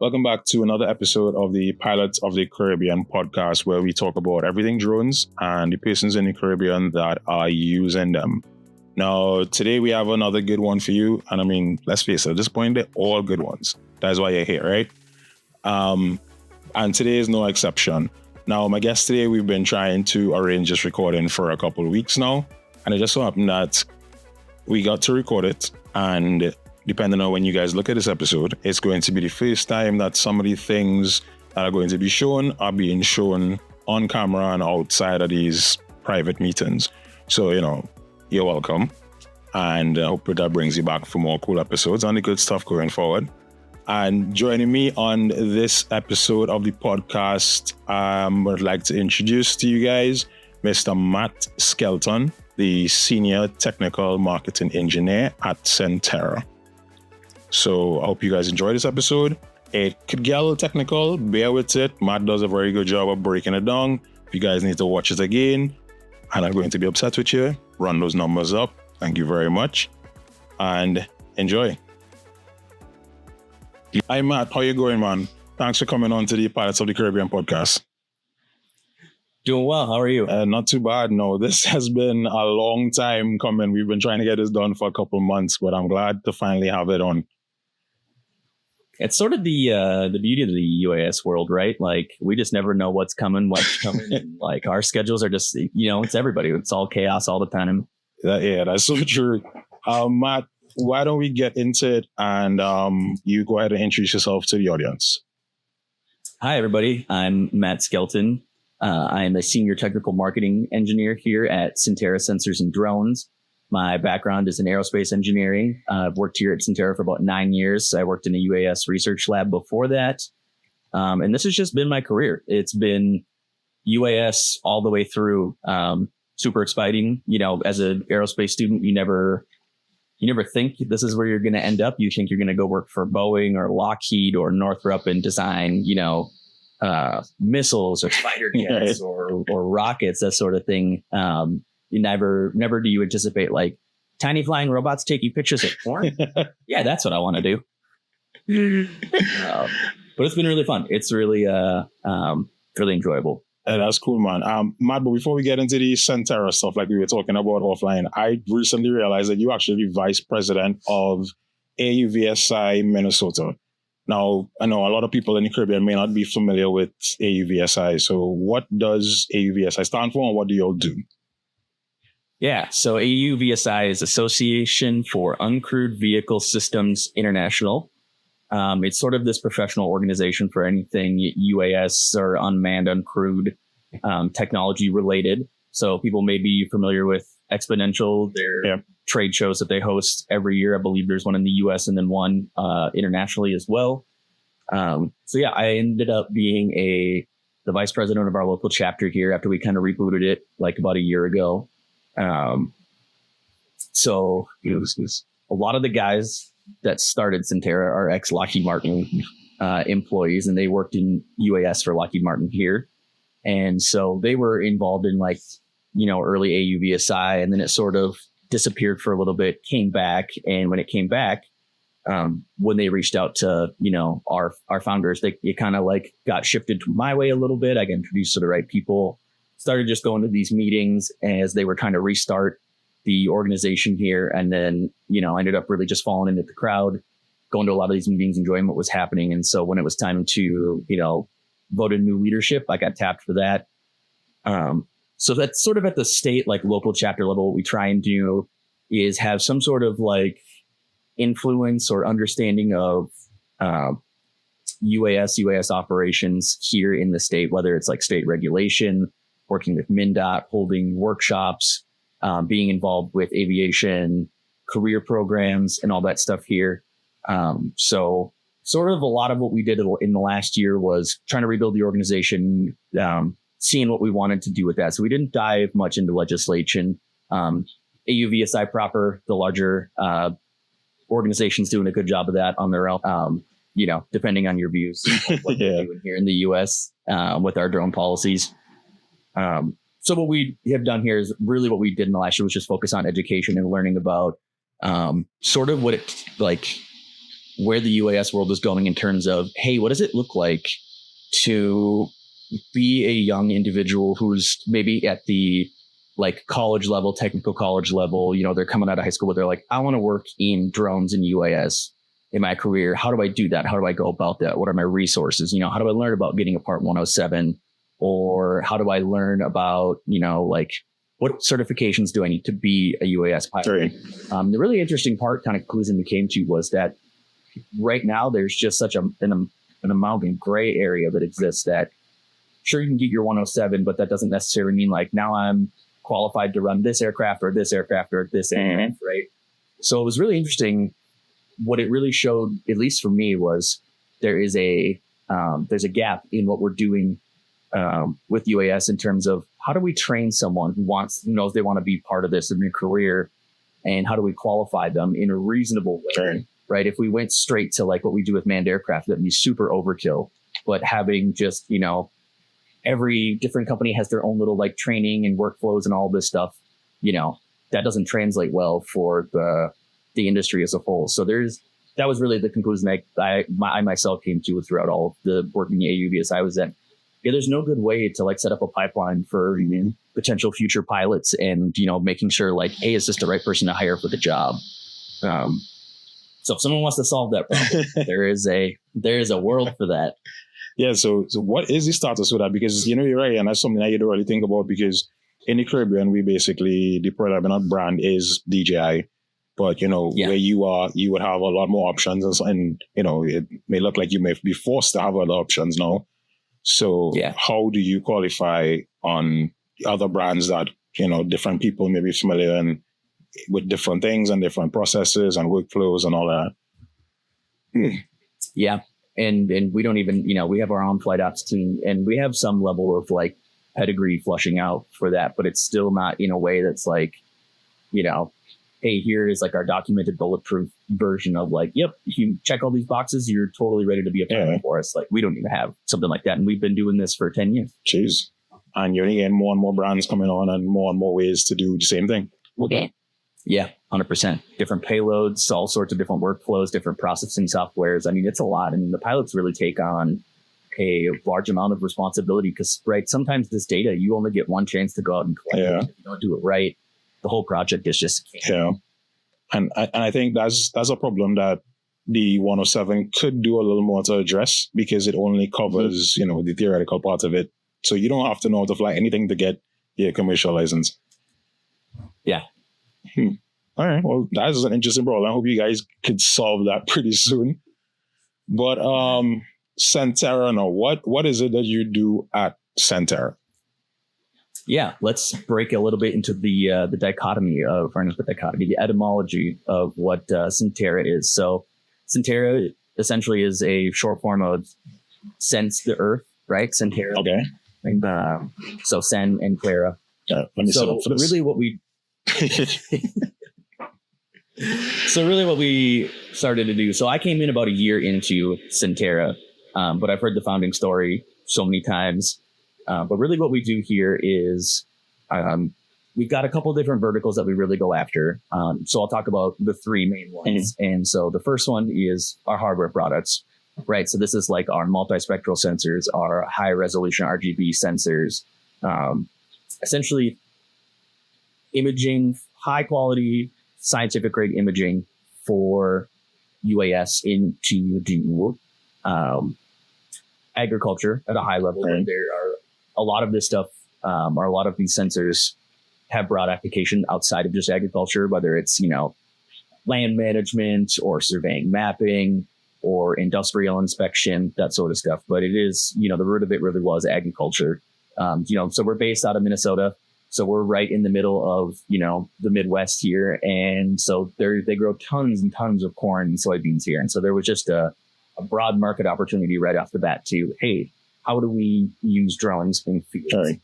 Welcome back to another episode of the Pilots of the Caribbean podcast, where we talk about everything drones and the persons in the Caribbean that are using them. Now, today we have another good one for you. And I mean, let's face it, at this point, they're all good ones. That's why you're here, right? And today is no exception. Now, my guest today, we've been trying to arrange this recording for a couple of weeks now. And it just so happened that we got to record it, and depending on when you guys look at this episode, it's going to be the first time that some of the things that are going to be shown are being shown on camera and outside of these private meetings. So, you're welcome. And I hope that brings you back for more cool episodes and the good stuff going forward. And joining me on this episode of the podcast, I would like to introduce to you guys Mr. Matt Skelton, the Senior Technical Marketing Engineer at Sentera. So I hope you guys enjoy this episode. It could get a little technical, bear with it. Matt does a very good job of breaking it down. If you guys need to watch it again and I'm going to be upset with you, run those numbers up. Thank you very much and enjoy. Hi Matt, how you going, man? Thanks for coming on to the Pilots of the Caribbean podcast. Doing well. How are you? Not too bad. No, this has been a long time coming. We've been trying to get this done for a couple months, but I'm glad to finally have it on. It's sort of the beauty of the UAS world, right? Like, we just never know what's coming. Like, our schedules are just, it's everybody. It's all chaos all the time. Yeah, that's so true. Matt, why don't we get into it, and you go ahead and introduce yourself to the audience. Hi, everybody. I'm Matt Skelton. I am a senior technical marketing engineer here at Sentera Sensors Drones. My background is in aerospace engineering. I've worked here at Sentera for about 9 years. I worked in a UAS research lab before that. And this has just been my career. It's been UAS all the way through. Super exciting. As an aerospace student, you never think this is where you're going to end up. You think you're going to go work for Boeing or Lockheed or Northrop and design, missiles or fighter jets or rockets, that sort of thing. You never do you anticipate like tiny flying robots taking pictures of porn. Yeah, that's what I want to do. But it's been really fun. It's really really enjoyable. That's cool, man. Matt, but before we get into the Sentera stuff like we were talking about offline, I recently realized that you actually be vice president of AUVSI Minnesota. Now, I know a lot of people in the Caribbean may not be familiar with AUVSI. So what does AUVSI stand for, and what do you all do? Yeah, so AUVSI is Association for Uncrewed Vehicle Systems International. It's sort of this professional organization for anything UAS or unmanned, uncrewed technology related. So people may be familiar with Exponential, their trade shows that they host every year. I believe there's one in the US and then one internationally as well. So yeah, I ended up being the vice president of our local chapter here after we kind of rebooted it like about a year ago. So a lot of the guys that started Sentera are ex-Lockheed Martin employees, and they worked in UAS for Lockheed Martin here. And so they were involved in early AUVSI, and then it sort of disappeared for a little bit, came back. And when it came back, when they reached out to, our founders, it kind of got shifted to my way a little bit. I got introduced to the right people, started just going to these meetings as they were trying to restart the organization here. And then, I ended up really just falling into the crowd, going to a lot of these meetings, enjoying what was happening. And so when it was time to, vote in new leadership, I got tapped for that. So that's sort of at the state, local chapter level. What we try and do is have some sort of influence or understanding of UAS operations here in the state, whether it's state regulation, working with MnDOT, holding workshops, being involved with aviation, career programs, and all that stuff here. So sort of a lot of what we did in the last year was trying to rebuild the organization, seeing what we wanted to do with that. So we didn't dive much into legislation. AUVSI proper, the larger organization's doing a good job of that on their own, depending on your views of what they're doing here in the U.S. With our drone policies. So what we have done here is really what we did in the last year was just focus on education and learning about sort of what it where the UAS world is going in terms of, hey, what does it look like to be a young individual who's maybe at the like college level, technical college level, they're coming out of high school, but they're like, I want to work in drones and UAS in my career. How do I do that? How do I go about that? What are my resources? How do I learn about getting a Part 107? Or how do I learn about, like what certifications do I need to be a UAS pilot? Right. The really interesting part, kind of conclusion we came to, was that right now there's just such an amount of gray area that exists that sure, you can get your 107, but that doesn't necessarily mean like now I'm qualified to run this aircraft or this aircraft or this aircraft, right? So it was really interesting. What it really showed, at least for me, was there's a gap in what we're doing with UAS in terms of how do we train someone who knows they want to be part of this in their career, and how do we qualify them in a reasonable way, right? If we went straight to like what we do with manned aircraft, that'd be super overkill. But having just, every different company has their own little like training and workflows and all this stuff, that doesn't translate well for the industry as a whole. So that was really the conclusion I myself came to throughout all of the working AUVs I was at. Yeah, there's no good way to like set up a pipeline for potential future pilots and, making sure like, hey, is this the right person to hire for the job? So if someone wants to solve that problem, there is a world for that. Yeah. So what is the status with that? Because, you're right. And that's something that you don't really think about, because in the Caribbean, we basically, the predominant brand is DJI. But, where you are, you would have a lot more options. And, it may look like you may be forced to have other options now. So how do you qualify on other brands that, different people may be familiar and with different things and different processes and workflows and all that? Yeah. And we don't even, we have our own flight ops team, and we have some level of like pedigree flushing out for that, but it's still not in a way that's like, hey, here is like our documented bulletproof version of like, yep, if you check all these boxes, you're totally ready to be a pilot for us. Like, we don't even have something like that. And we've been doing this for 10 years. Jeez. And you're getting more and more brands coming on and more ways to do the same thing. Okay. Yeah, 100%. Different payloads, all sorts of different workflows, different processing softwares. I mean, it's a lot. And the pilots really take on a large amount of responsibility because, right, sometimes this data, you only get one chance to go out and collect it. If you don't do it right, the whole project is just and I think that's a problem that the 107 could do a little more to address, because it only covers the theoretical part of it, so you don't have to know how to fly anything to get your commercial license. All right, well, that's an interesting problem. I hope you guys could solve that pretty soon. But Sentera, now what is it that you do at Sentera? Yeah, let's break a little bit into the etymology of what Sentera is. So Sentera essentially is a short form of sense the earth, right? Sentera. Okay. And, so Sen and Clara. Let me set up for this. Really what we started to do. So I came in about a year into Sentera, but I've heard the founding story so many times. But really what we do here is we've got a couple different verticals that we really go after. So I'll talk about the three main ones. And so the first one is our hardware products, right? So this is like our multispectral sensors, our high resolution RGB sensors, essentially imaging, high quality, scientific grade imaging for UAS into do agriculture at a high level. Right. There are a lot of this stuff, or a lot of these sensors have broad application outside of just agriculture, whether it's, land management or surveying mapping or industrial inspection, that sort of stuff. But it is, the root of it really was agriculture. So we're based out of Minnesota. So we're right in the middle of, the Midwest here. And so they grow tons and tons of corn and soybeans here. And so there was just a broad market opportunity right off the bat to, hey, how do we use drones in fields? Right.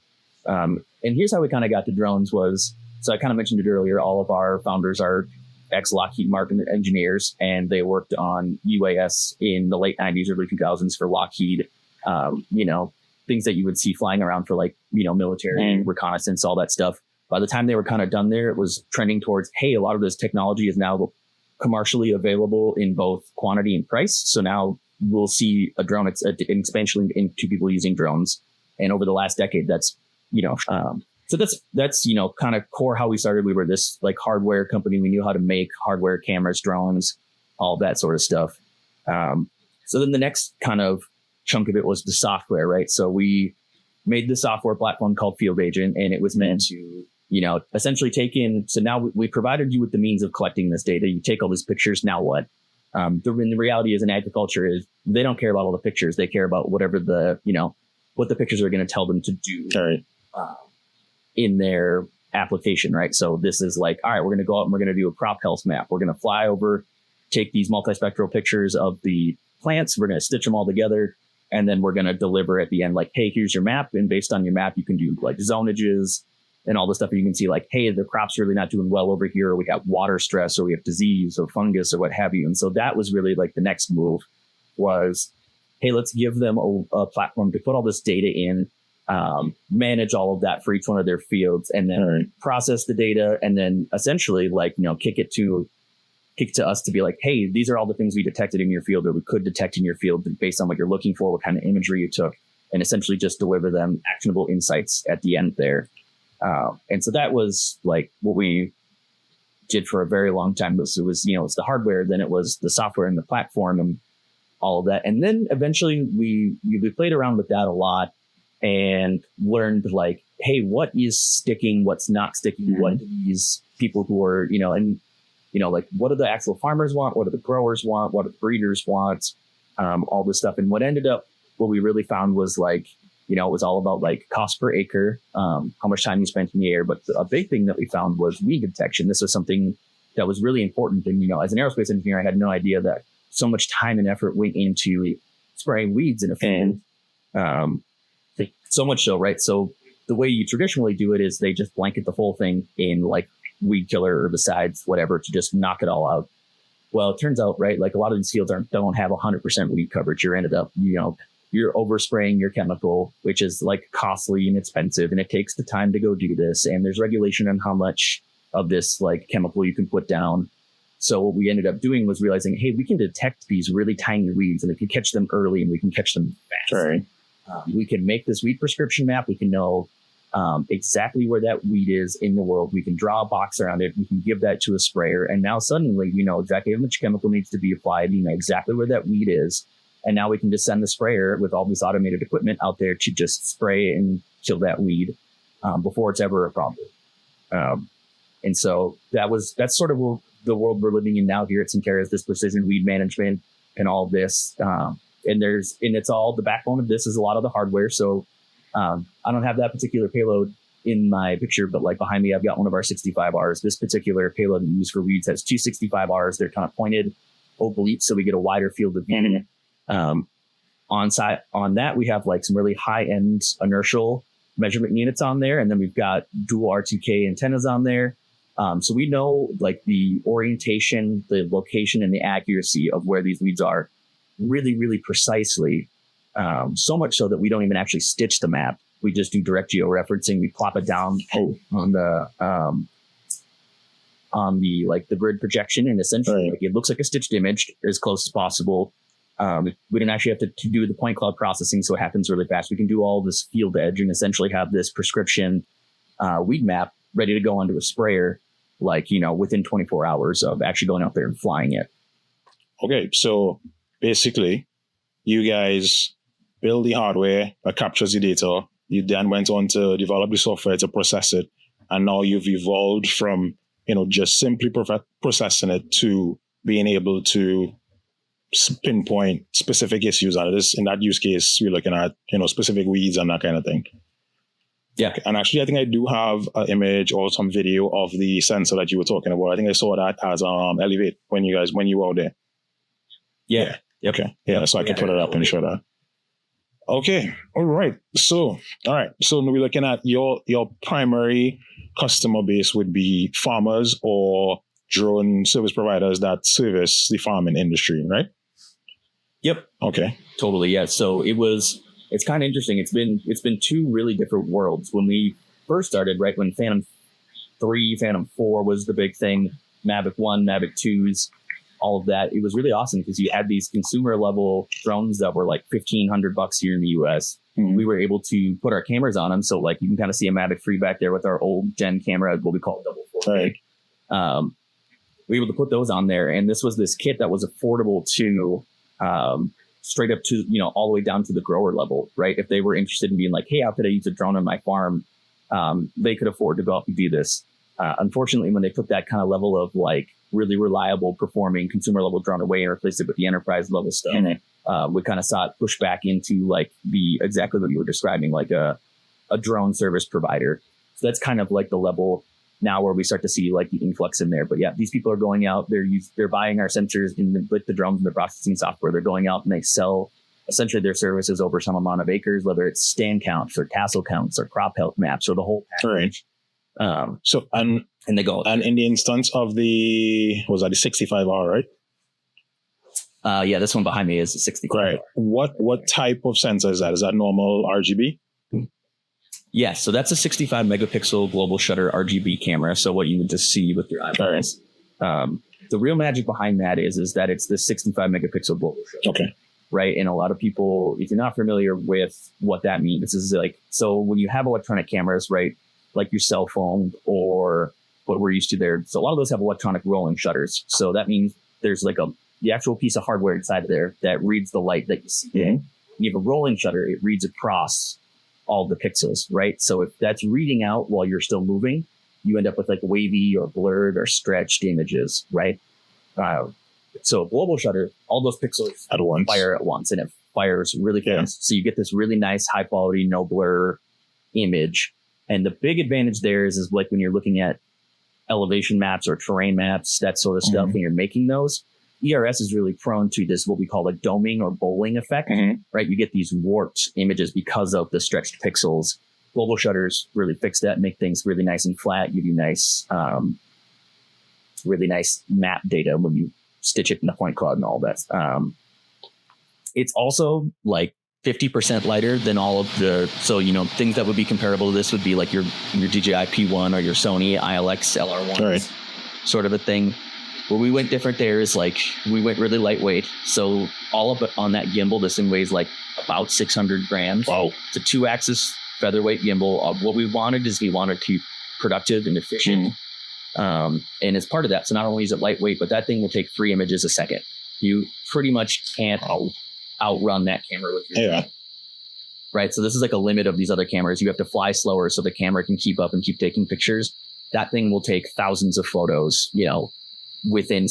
And here's how we kind of got to drones was, so I kind of mentioned it earlier, all of our founders are ex-Lockheed Martin engineers, and they worked on UAS in the late 90s, early 2000s for Lockheed, things that you would see flying around for like, military reconnaissance, all that stuff. By the time they were kind of done there, it was trending towards, hey, a lot of this technology is now commercially available in both quantity and price. So now we'll see a drone, it's an expansion into people using drones. And over the last decade, that's, so that's, kind of core how we started. We were this like hardware company. We knew how to make hardware, cameras, drones, all that sort of stuff. So then the next kind of chunk of it was the software, right? So we made the software platform called Field Agent, and it was meant to, essentially take in. So now we provided you with the means of collecting this data. You take all these pictures. Now what? The reality is in agriculture is they don't care about all the pictures. They care about whatever what the pictures are going to tell them to do in their application, right? So this is like, all right, we're going to go out and we're going to do a crop health map. We're going to fly over, take these multispectral pictures of the plants. We're going to stitch them all together. And then we're going to deliver at the end, like, hey, here's your map. And based on your map, you can do like zonages and all the stuff. And you can see like, hey, the crop's really not doing well over here. Or we got water stress, or we have disease or fungus or what have you. And so that was really like the next move was, hey, let's give them a platform to put all this data in, manage all of that for each one of their fields, and then process the data, and then essentially kick it to us to be like, hey, these are all the things we detected in your field, or we could detect in your field based on what you're looking for, what kind of imagery you took, and essentially just deliver them actionable insights at the end there. And so that was like what we did for a very long time. It was it's the hardware, then it was the software and the platform and all of that. And then eventually we played around with that a lot and learned like, hey, what is sticking, what's not sticking, what do these people who are, like what do the actual farmers want? What do the growers want? What do the breeders want? All this stuff. And what we really found was like, it was all about like cost per acre, how much time you spent in the air. But a big thing that we found was weed detection. This was something that was really important. And, as an aerospace engineer, I had no idea that so much time and effort went into spraying weeds in a field. So much so, right? So the way you traditionally do it is they just blanket the whole thing in like weed killer, herbicides, whatever, to just knock it all out. Well, it turns out, right, like a lot of these fields don't have 100% weed coverage. You're ended up, you're overspraying your chemical, which is like costly and expensive, and it takes the time to go do this. And there's regulation on how much of this like chemical you can put down. So what we ended up doing was realizing, hey, we can detect these really tiny weeds, and we can catch them early, and we can catch them fast. We can make this weed prescription map. We can know exactly where that weed is in the world. We can draw a box around it. We can give that to a sprayer. And now suddenly, exactly how much chemical needs to be applied. Exactly where that weed is. And now we can just send the sprayer with all this automated equipment out there to just spray and kill that weed before it's ever a problem. And so that's sort of the world we're living in now here at Sentera, is this precision weed management and all this. And it's all the backbone of this is a lot of the hardware. So I don't have that particular payload in my picture, but like behind me, I've got one of our 65Rs. This particular payload we use for weeds has two 65Rs. They're kind of pointed oblique, so we get a wider field of view. On that, we have like some really high-end inertial measurement units on there. And then we've got dual R2K antennas on there. So we know like the orientation, the location, and the accuracy of where these weeds are really, really precisely. So much so that we don't even actually stitch the map. We just do direct georeferencing. We plop it down on the like the grid projection, and essentially like, it looks like a stitched image as close as possible. We didn't actually have to do the point cloud processing, so it happens really fast. We can do all this field edge and essentially have this prescription weed map ready to go onto a sprayer, like, within 24 hours of actually going out there and flying it. Okay, so basically, you guys build the hardware that captures the data. You then went on to develop the software to process it, and now you've evolved from just simply processing it to being able to pinpoint specific issues. And in that use case, we're looking at specific weeds and that kind of thing. Yeah. And actually, I think I do have an image or some video of the sensor that you were talking about. I think I saw that as Elevate when you were out there. Yeah. Yep. Okay. Yeah. So I can put it up and show that. Okay. All right. So we're looking at your primary customer base would be farmers or drone service providers that service the farming industry, right? Yep. Okay. Totally. Yeah. So it's kind of interesting. It's been two really different worlds. When we first started, right, when Phantom 3, Phantom 4 was the big thing, Mavic 1, Mavic 2s, all of that. It was really awesome because you had these consumer level drones that were like $1,500 here in the US. Mhm. We were able to put our cameras on them. So like you can kind of see a Mavic 3 back there with our old gen camera, what we call double 4K. Right. We were able to put those on there. And this was this kit that was affordable to straight up to, you know, all the way down to the grower level, right? If they were interested in being like, hey, how could I use a drone on my farm? They could afford to go out and do this. Unfortunately, when they put that kind of level of like really reliable performing consumer level drone away and replaced it with the enterprise level stuff, we kind of saw it push back into like the exactly what you were describing, like a drone service provider. So that's kind of like the level now where we start to see like the influx in there. But yeah, these people are going out, they're buying our sensors in like the drones and the processing software. They're going out and they sell essentially their services over some amount of acres, whether it's stand counts or tassel counts or crop health maps or the whole package. Right. And they go. And in the instance of the 65R, right? Yeah, this one behind me is a 65R. Right. What type of sensor is that? Is that normal RGB? Yes. So that's a 65 megapixel global shutter RGB camera. So what you would just see with your eyeballs. Right. The real magic behind that is that it's the 65 megapixel global shutter. Okay. Right. And a lot of people, if you're not familiar with what that means, this is like, so when you have electronic cameras, right, like your cell phone or what we're used to there. So a lot of those have electronic rolling shutters. So that means there's like the actual piece of hardware inside of there that reads the light that you see. Mm-hmm. You have a rolling shutter. It reads across all the pixels, right? So if that's reading out while you're still moving, you end up with like wavy or blurred or stretched images, right? So global shutter, all those pixels at once fire at once, and it fires really fast. Yeah. So you get this really nice, high quality, no blur image. And the big advantage there is like when you're looking at elevation maps or terrain maps, that sort of stuff, when you're making those, ERS is really prone to this, what we call a doming or bowling effect, right? You get these warped images because of the stretched pixels. Global shutters really fix that, make things really nice and flat, give you nice, really nice map data when you stitch it in the point cloud and all that. It's also like 50% lighter than all of the, so, you know, things that would be comparable to this would be like your DJI P1 or your Sony ILX LR1, right, sort of a thing. Where we went different there is like, we went really lightweight. So all of it on that gimbal, this thing weighs like about 600 grams. Wow. It's a 2-axis featherweight gimbal. What we wanted is we wanted to be productive and efficient. And as part of that, so not only is it lightweight, but that thing will take 3 images a second. You pretty much can't outrun that camera with your phone. Right. So this is like a limit of these other cameras. You have to fly slower so the camera can keep up and keep taking pictures. That thing will take thousands of photos, you know, within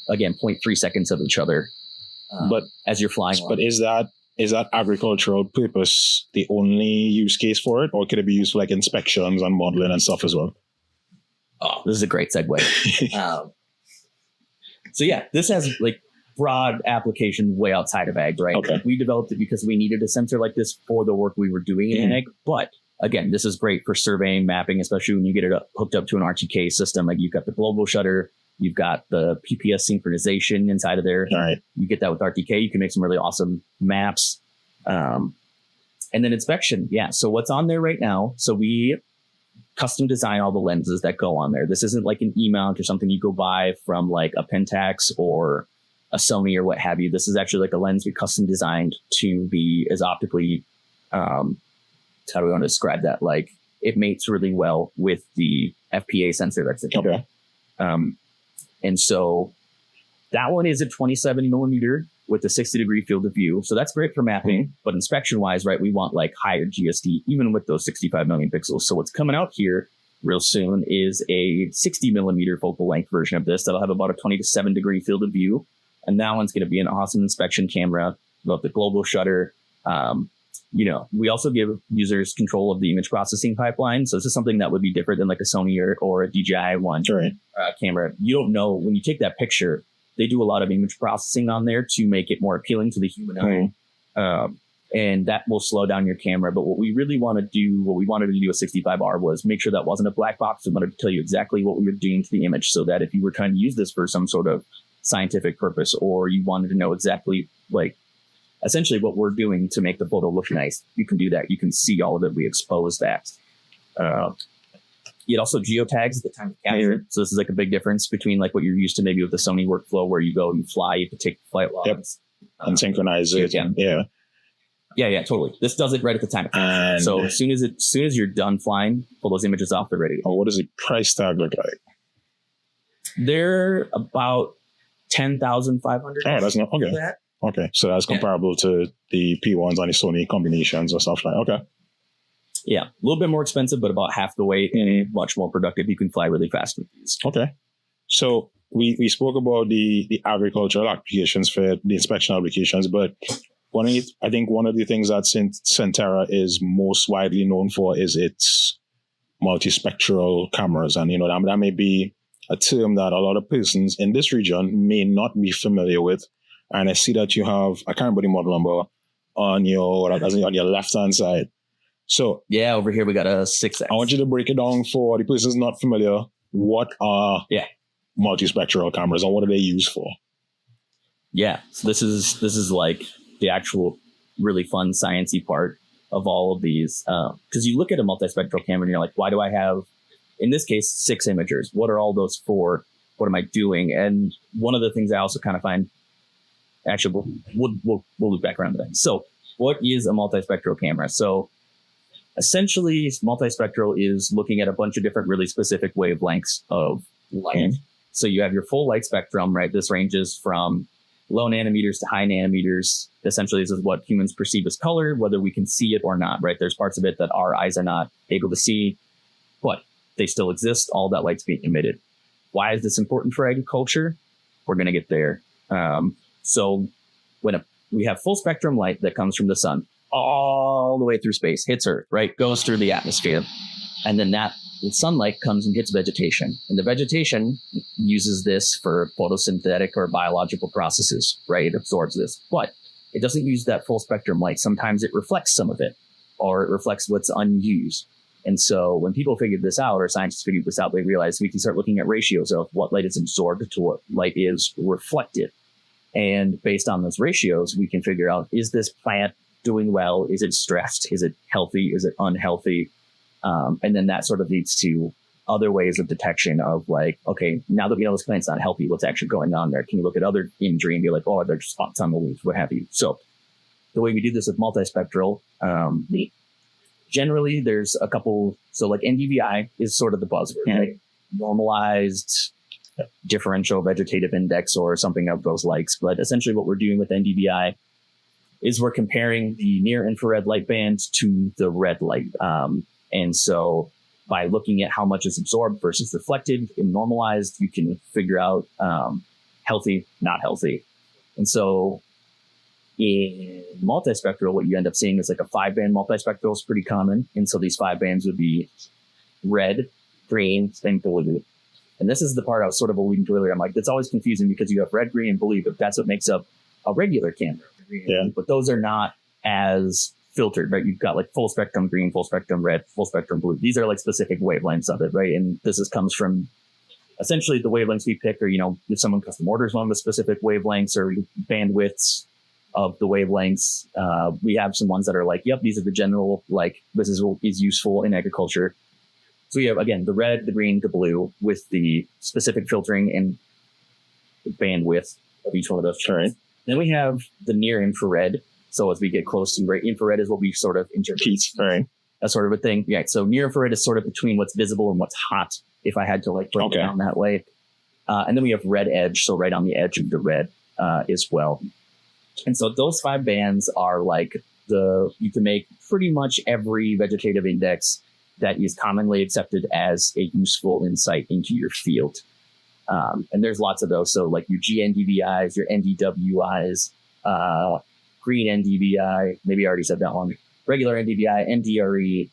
again, 0.3 seconds of each other. But as you're flying. But is that agricultural purpose the only use case for it, or could it be used for like inspections and modeling and stuff as well? Oh, this is a great segue. So yeah, this has like broad application way outside of ag, right? Okay. We developed it because we needed a sensor like this for the work we were doing in ag. But again, this is great for surveying, mapping, especially when you get it hooked up to an RTK system. Like you've got the global shutter, you've got the PPS synchronization inside of there. All right. You get that with RTK. You can make some really awesome maps. And then inspection. Yeah. So what's on there right now? So we custom design all the lenses that go on there. This isn't like an E-mount or something you go buy from like a Pentax or a Sony or what have you. This is actually like a lens we custom designed to be as optically, how do we want to describe that? Like it mates really well with the FPA sensor that's in there. Okay. And so that one is a 27 millimeter with a 60-degree field of view. So that's great for mapping, but inspection wise, right, we want like higher GSD, even with those 65 million pixels. So what's coming out here real soon is a 60 millimeter focal length version of this that'll have about a 27-degree field of view. And that one's going to be an awesome inspection camera about the global shutter. We also give users control of the image processing pipeline. So this is something that would be different than like a Sony or a DJI one camera. You don't know when you take that picture, they do a lot of image processing on there to make it more appealing to the human eye. And that will slow down your camera. But what we really want to do, what we wanted to do with 65R was make sure that wasn't a black box. We wanted to tell you exactly what we were doing to the image so that if you were trying to use this for some sort of scientific purpose, or you wanted to know exactly like essentially what we're doing to make the photo look nice, you can do that. You can see all of it. We expose that. It also geotags at the time of capture. So this is like a big difference between like what you're used to maybe with the Sony workflow where you go, you fly, you have to take flight logs. And synchronize it. Yeah, totally. This does it right at the time of capture. So as soon as you're done flying, pull those images off, they're ready to go. What does the price tag look like? They're about 10,500. Oh, that's not okay. Okay, so that's comparable to the P1s and the Sony combinations or stuff like that. Okay. Yeah, a little bit more expensive, but about half the weight and much more productive. You can fly really fast with these. Okay. So we spoke about the agricultural applications for the inspection applications, but I think one of the things that Sentera is most widely known for is its multispectral cameras. And, that may be a term that a lot of persons in this region may not be familiar with. And I see that you have, I can't remember the model number on your left-hand side. So yeah, over here we got a 6X. I want you to break it down for the persons not familiar. What are multispectral cameras and what are they used for? Yeah, so this is like the actual really fun sciencey part of all of these. Because you look at a multispectral camera and you're like, why do I have, in this case, 6 imagers? What are all those for? What am I doing? And one of the things I also kind of find, actually, we'll loop back around to that. So what is a multispectral camera? So essentially, multispectral is looking at a bunch of different really specific wavelengths of light. Mm-hmm. So you have your full light spectrum, right? This ranges from low nanometers to high nanometers. Essentially, this is what humans perceive as color, whether we can see it or not, right? There's parts of it that our eyes are not able to see, but they still exist. All that light's being emitted. Why is this important for agriculture? We're going to get there. So when we have full spectrum light that comes from the sun, all the way through space, hits Earth, right? Goes through the atmosphere. And then that sunlight comes and hits vegetation. And the vegetation uses this for photosynthetic or biological processes, right? It absorbs this. But it doesn't use that full spectrum light. Sometimes it reflects some of it, or it reflects what's unused. And so when people figured this out, or scientists figured this out, they realized we can start looking at ratios of what light is absorbed to what light is reflected. And based on those ratios, we can figure out, is this plant doing well? Is it stressed? Is it healthy? Is it unhealthy? And then that sort of leads to other ways of detection of like, okay, now that we know this plant's not healthy, what's actually going on there? Can you look at other imagery and be like, oh, there's spots on the leaves, what have you? So the way we do this with multispectral, generally there's a couple. So like NDVI is sort of the buzzword, right? Normalized differential vegetative index or something of those likes. But essentially what we're doing with NDVI is we're comparing the near infrared light band to the red light. And so by looking at how much is absorbed versus reflected and normalized, you can figure out healthy, not healthy. And so in multispectral, what you end up seeing is like a 5-band multispectral is pretty common. And so these 5 bands would be red, green, and blue. And this is the part I was sort of alluding to earlier. I'm like, that's always confusing because you have red, green, and blue, but that's what makes up a regular camera. Yeah. But those are not as filtered, right? You've got like full spectrum green, full spectrum red, full spectrum blue. These are like specific wavelengths of it, right? And this comes from essentially the wavelengths we pick, or, if someone custom orders one of the specific wavelengths or bandwidths of the wavelengths, we have some ones that are like, yep, these are the general, like this is useful in agriculture. So we have, again, the red, the green, the blue with the specific filtering and the bandwidth of each one of those. Right. Then we have the near infrared. So as we get close to, right, infrared is what we sort of interpret. Right. That sort of a thing. Yeah. So near infrared is sort of between what's visible and what's hot, if I had to like break it down that way. And then we have red edge. So right on the edge of the red as well. And so those 5 bands are like you can make pretty much every vegetative index that is commonly accepted as a useful insight into your field. And there's lots of those. So like your GNDVIs, your NDWIs, green NDVI, maybe I already said that one, regular NDVI, NDRE,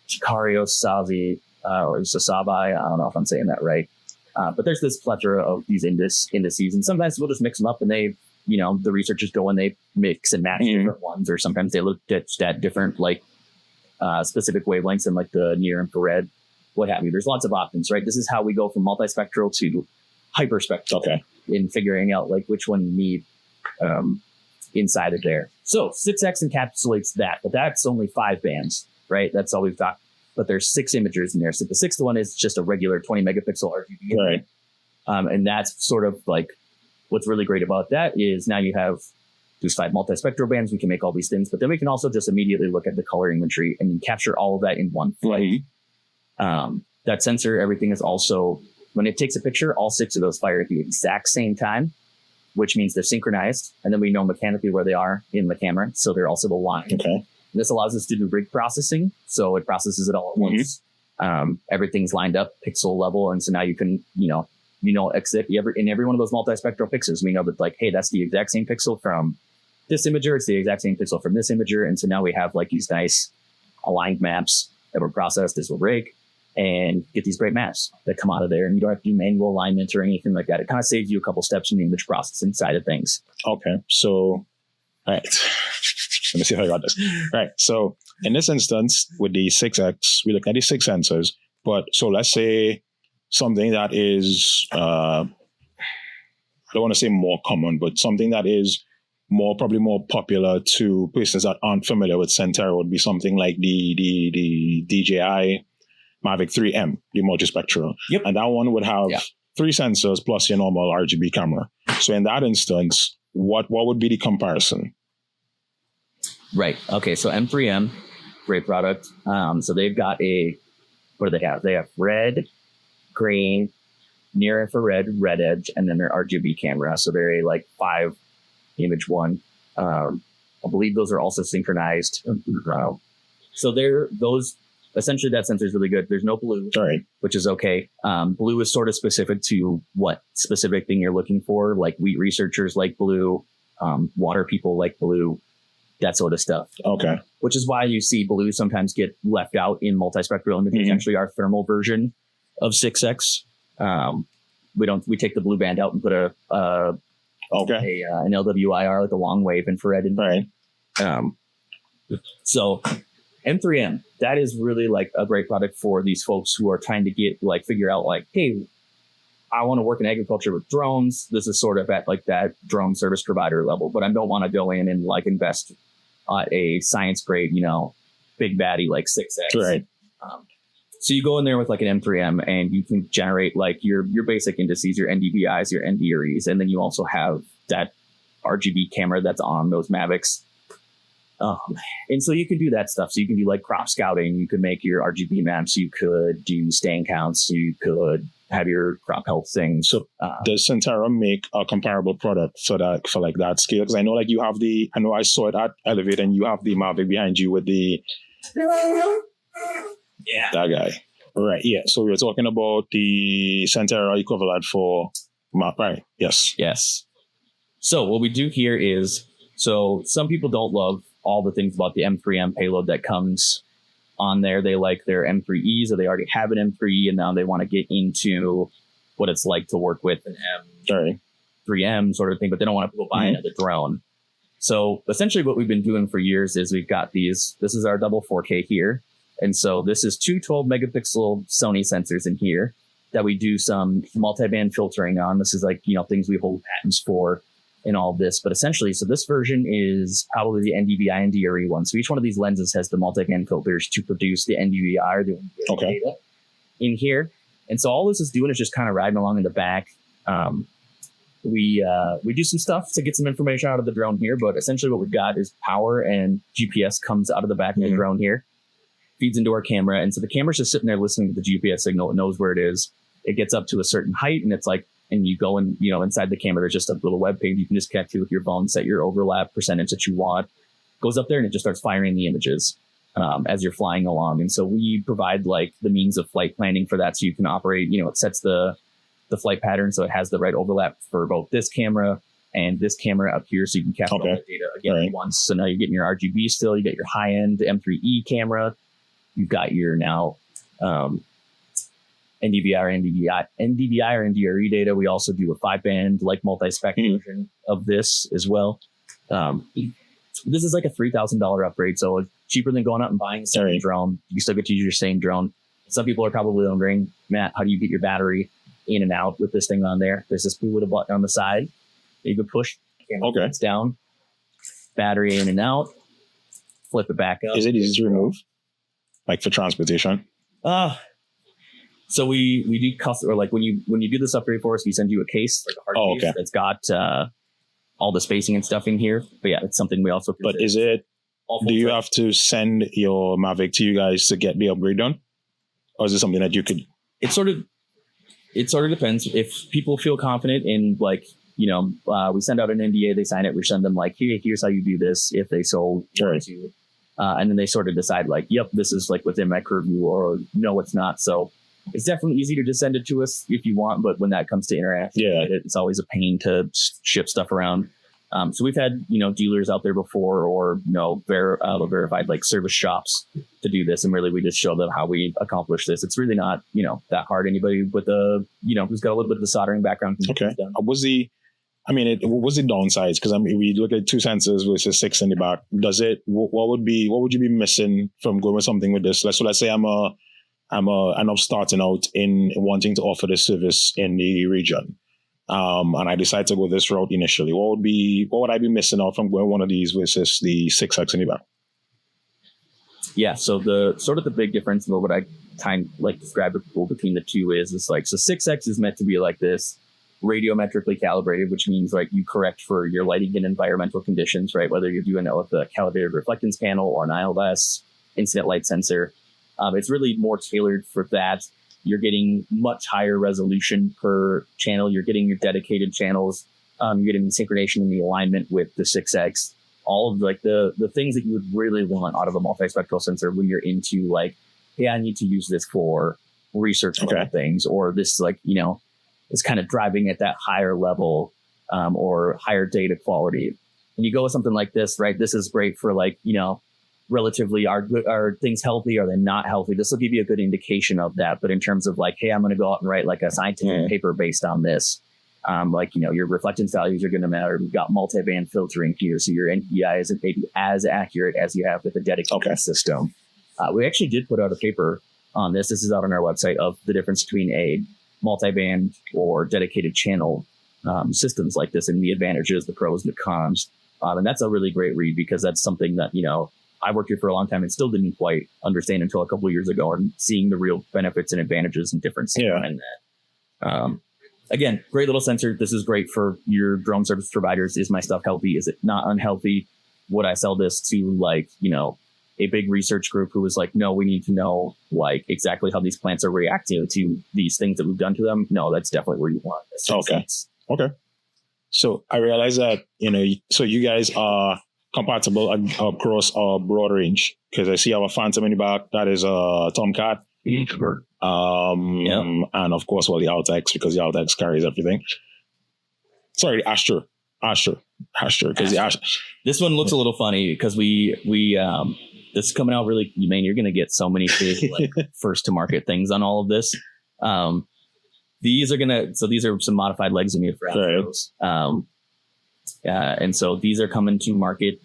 Chicario Savi, or Sasabi, I don't know if I'm saying that right. But there's this plethora of these indices, and sometimes we'll just mix them up and they, the researchers go and they mix and match different ones, or sometimes they look at different like specific wavelengths and like the near infrared, what have you. There's lots of options, right? This is how we go from multispectral to hyperspectral in figuring out like which one you need inside of there. So 6X encapsulates that, but that's only 5 bands, right? That's all we've got but there's 6 imagers in there. So the 6th one is just a regular 20 megapixel RGB. Right. And that's sort of like what's really great about that is now you have these 5 multispectral bands. We can make all these things, but then we can also just immediately look at the color imagery and capture all of that in one flight. That sensor, everything is also, when it takes a picture, all 6 of those fire at the exact same time, which means they're synchronized. And then we know mechanically where they are in the camera. So they're also aligned. Okay. This allows us to do rig processing. So it processes it all at once. Everything's lined up pixel level. And so now you can, exit in every one of those multispectral pixels, we know that like, hey, that's the exact same pixel from this imager. It's the exact same pixel from this imager. And so now we have like these nice aligned maps that were processed as a rig and get these great maps that come out of there. And you don't have to do manual alignment or anything like that. It kind of saves you a couple steps in the image processing side of things. Okay. So, all right. Let me see how I got this. Right. So in this instance, with the 6X, we look at the 6 sensors. But so let's say something that is, I don't want to say more common, but something that is probably more popular to persons that aren't familiar with Sentera would be something like the DJI Mavic 3M, the multispectral. Yep. And that one would have 3 sensors plus your normal RGB camera. So in that instance, what would be the comparison? Right. Okay. So M3M, great product. So they've got what do they have? They have red, green, near infrared, red edge, and then their RGB camera. So they're a like 5 image one. I believe those are also synchronized. So essentially that sensor is really good. There's no blue, which is okay. Blue is sort of specific to what specific thing you're looking for. Like wheat researchers like blue, water people like blue, that sort of stuff. Okay. Which is why you see blue sometimes get left out in multispectral imaging. It's actually our thermal version of 6X. We take the blue band out and put an LWIR, like a long wave infrared in. Right. So M3M, that is really like a great product for these folks who are trying to figure out like, hey, I want to work in agriculture with drones. This is sort of at like that drone service provider level, but I don't want to go in and like invest at a science grade, big baddie like 6X. Right. So you go in there with like an M3M and you can generate like your basic indices, your NDVIs, your NDAAs, and then you also have that RGB camera that's on those Mavics. And so you can do that stuff. So you can do like crop scouting. You could make your RGB maps. You could do stand counts. You could have your crop health thing. So does Sentera make a comparable product for like that scale? Because I know like I saw it at Elevate and you have the Mavic behind you with the that guy. Right. Yeah. So we were talking about the Sentera equivalent for right. Yes. Yes. So what we do here is, so some people don't love all the things about the M3M payload that comes on there. They like their M3Es, or they already have an M3E, and now they want to get into what it's like to work with an M3M sort of thing, but they don't want to go buy another drone. So essentially what we've been doing for years is we've got this is our double 4K here. And so this is 2 12 megapixel Sony sensors in here that we do some multi-band filtering on. This is like, things we hold patents for in all of this. But essentially, so this version is probably the NDVI and NDAA one. So each one of these lenses has the multi-band filters to produce the NDVI or the NDAA data in here. And so all this is doing is just kind of riding along in the back. We do some stuff to get some information out of the drone here, but essentially what we've got is power and GPS comes out of the back of the drone here, feeds into our camera. And so the camera's just sitting there listening to the GPS signal. It knows where it is. It gets up to a certain height, and it's like, and you go in, inside the camera, there's just a little web page. You can just connect to with your phone, set your overlap percentage that you want. Goes up there and it just starts firing the images as you're flying along. And so we provide like the means of flight planning for that. So you can operate, it sets the flight pattern. So it has the right overlap for both this camera and this camera up here. So you can capture all that data again at once. So now you're getting your RGB still, you get your high end M3E camera. You've got your now, NDVI or NDAA data. We also do a 5-band like multi-spec version of this as well. This is like a $3,000 upgrade, so it's cheaper than going out and buying a second drone. You still get to use your same drone. Some people are probably wondering, Matt, how do you get your battery in and out with this thing on there? There's this blue little button on the side that you can push. It's down. Battery in and out. Flip it back up. Is it easy to remove? like for transportation? So we do custom, or like when you do this upgrade for us, we send you a case, like a hard case that's got all the spacing and stuff in here. But yeah, it's something we also. But is it? Do you have to send your Mavic to you guys to get the upgrade done, or is it something that you could? It sort of depends. If people feel confident in, like, you know, we send out an NDA, they sign it, we send them like, here's how you do this if they so want to. And then they sort of decide like, yep, this is like within my purview, or no, it's not. So it's definitely easy to just send it to us if you want. But when that comes to interaction, it's always a pain to ship stuff around. So we've had, you know, dealers out there before, or, you know, verified like service shops to do this. And really, we just show them how we accomplish this. It's really not, you know, that hard. Anybody with who's got a little bit of the soldering background. Okay. What was the downsides? Because I mean, we look at 2 sensors versus 6 in the back. What would you be missing from going with something with this? Let's say I'm starting out in wanting to offer this service in the region. And I decide to go this route initially. What would I be missing out from going one of these versus the 6X in the back? Yeah, so the big difference, what I kind of like describe between the two is like, so 6X is meant to be like this radiometrically calibrated, which means like you correct for your lighting and environmental conditions, right? Whether you're doing that with a calibrated reflectance panel or an ILS incident light sensor, it's really more tailored for that. You're getting much higher resolution per channel. You're getting your dedicated channels. You're getting the synchronization and the alignment with the 6X. All of like the things that you would really want out of a multispectral sensor when you're into like, hey, I need to use this for research level things, or this, like, you know, is kind of driving at that higher level or higher data quality. And you go with something like this, right? This is great for, like, you know, relatively are things healthy? Are they not healthy? This will give you a good indication of that. But in terms of like, hey, I'm going to go out and write like a scientific paper based on this. Like, you know, your reflectance values are going to matter. We've got multi-band filtering here. So your NDVI isn't maybe as accurate as you have with a dedicated system. We actually did put out a paper on this. This is out on our website, of the difference between a multi-band or dedicated channel systems like this, and the advantages, the pros, and the cons. And that's a really great read, because that's something that, you know, I worked here for a long time and still didn't quite understand until a couple of years ago, and seeing the real benefits and advantages and differences in that. Again, great little sensor. This is great for your drone service providers. Is my stuff healthy? Is it not unhealthy? Would I sell this to, like, you know, a big research group who was like, no, we need to know like exactly how these plants are reacting to these things that we've done to them? No, that's definitely where you want this. Okay. So I realize that, you know, so you guys are compatible across a broad range, because I see our Phantom in the back. That is a Tomcat. And of course, well, the Altex, because the Altex carries everything. Sorry, the Astro, because the Astro. This one looks a little funny because we this is coming out really, man, you're going to get so many big, like, first to market things on all of this. These are some modified legs we made for Astros. And so these are coming to market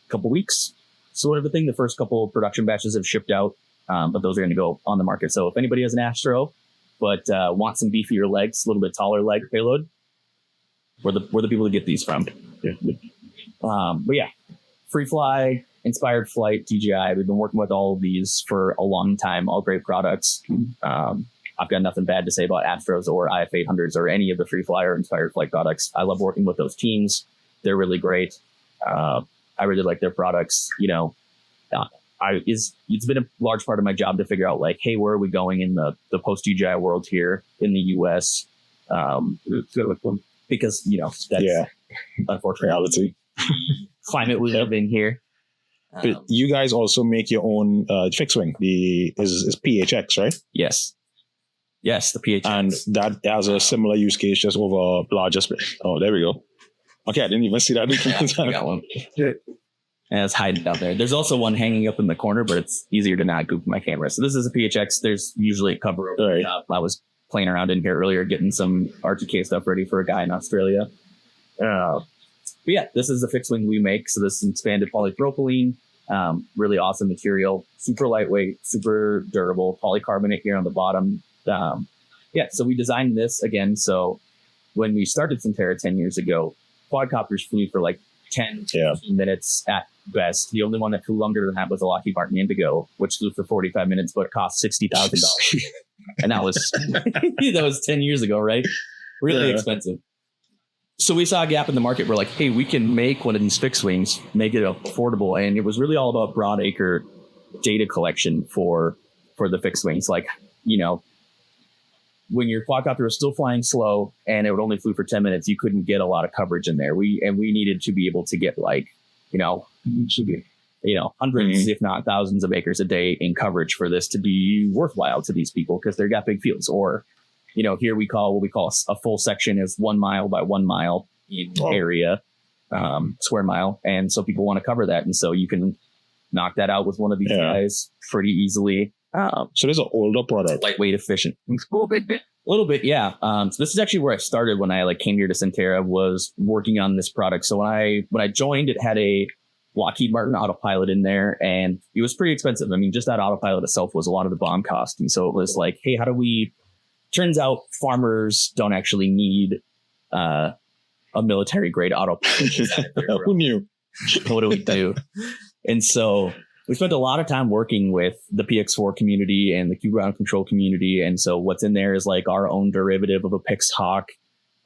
a couple weeks, sort of a thing. The first couple production batches have shipped out, but those are going to go on the market. So if anybody has an Astro, but wants some beefier legs, a little bit taller leg payload, we're the people to get these from. But yeah, free fly, inspired flight, DJI. We've been working with all of these for a long time. All great products. I've got nothing bad to say about Astros or IF800s or any of the free fly or inspired flight products. I love working with those teams. They're really great. I really like their products. You know, it's been a large part of my job to figure out, like, hey, where are we going in the post DJI world here in the US? Because, you know, that's unfortunate reality. Climate we live in here. But you guys also make your own fixed wing. Is PHX, right? Yes, the PHX. And that has a similar use case, just over larger space. Oh, there we go. Okay, I didn't even see that. I got one. And it's hiding out there. There's also one hanging up in the corner, but it's easier to not goop my camera. So this is a PHX. There's usually a cover over the top. I was playing around in here earlier, getting some RTK stuff ready for a guy in Australia. But yeah, this is the fixed wing we make. So this is expanded polypropylene, really awesome material, super lightweight, super durable, polycarbonate here on the bottom. So we designed this again. So when we started Sentera 10 years ago, quadcopters flew for like 10 to 15 minutes at best. The only one that flew longer than that was a Lockheed Martin Indigo, which flew for 45 minutes, but it cost $60,000. And that was that was 10 years ago, right? Really expensive. So we saw a gap in the market. We're like, hey, we can make one of these fixed wings, make it affordable. And it was really all about broad acre data collection for the fixed wings. Like, you know, when your quadcopter was still flying slow and it would only flew for 10 minutes, you couldn't get a lot of coverage in there. We needed to be able to get like, hundreds, if not thousands of acres a day in coverage for this to be worthwhile to these people because they've got big fields. Or, you know, here we call what we call a full section is 1 mile by 1 mile in area, square mile. And so people want to cover that. And so you can knock that out with one of these guys pretty easily. So there's an older product. Lightweight, efficient. A little bit, yeah. So this is actually where I started when I came here to Sentera, was working on this product. So when I joined, it had a Lockheed Martin autopilot in there, and it was pretty expensive. I mean, just that autopilot itself was a lot of the BOM cost. And so it was like, hey, how do we... Turns out farmers don't actually need a military grade autopilot. Who knew? What do we do? And so we spent a lot of time working with the PX4 community and the Q ground control community. And so what's in there is like our own derivative of a Pix Hawk.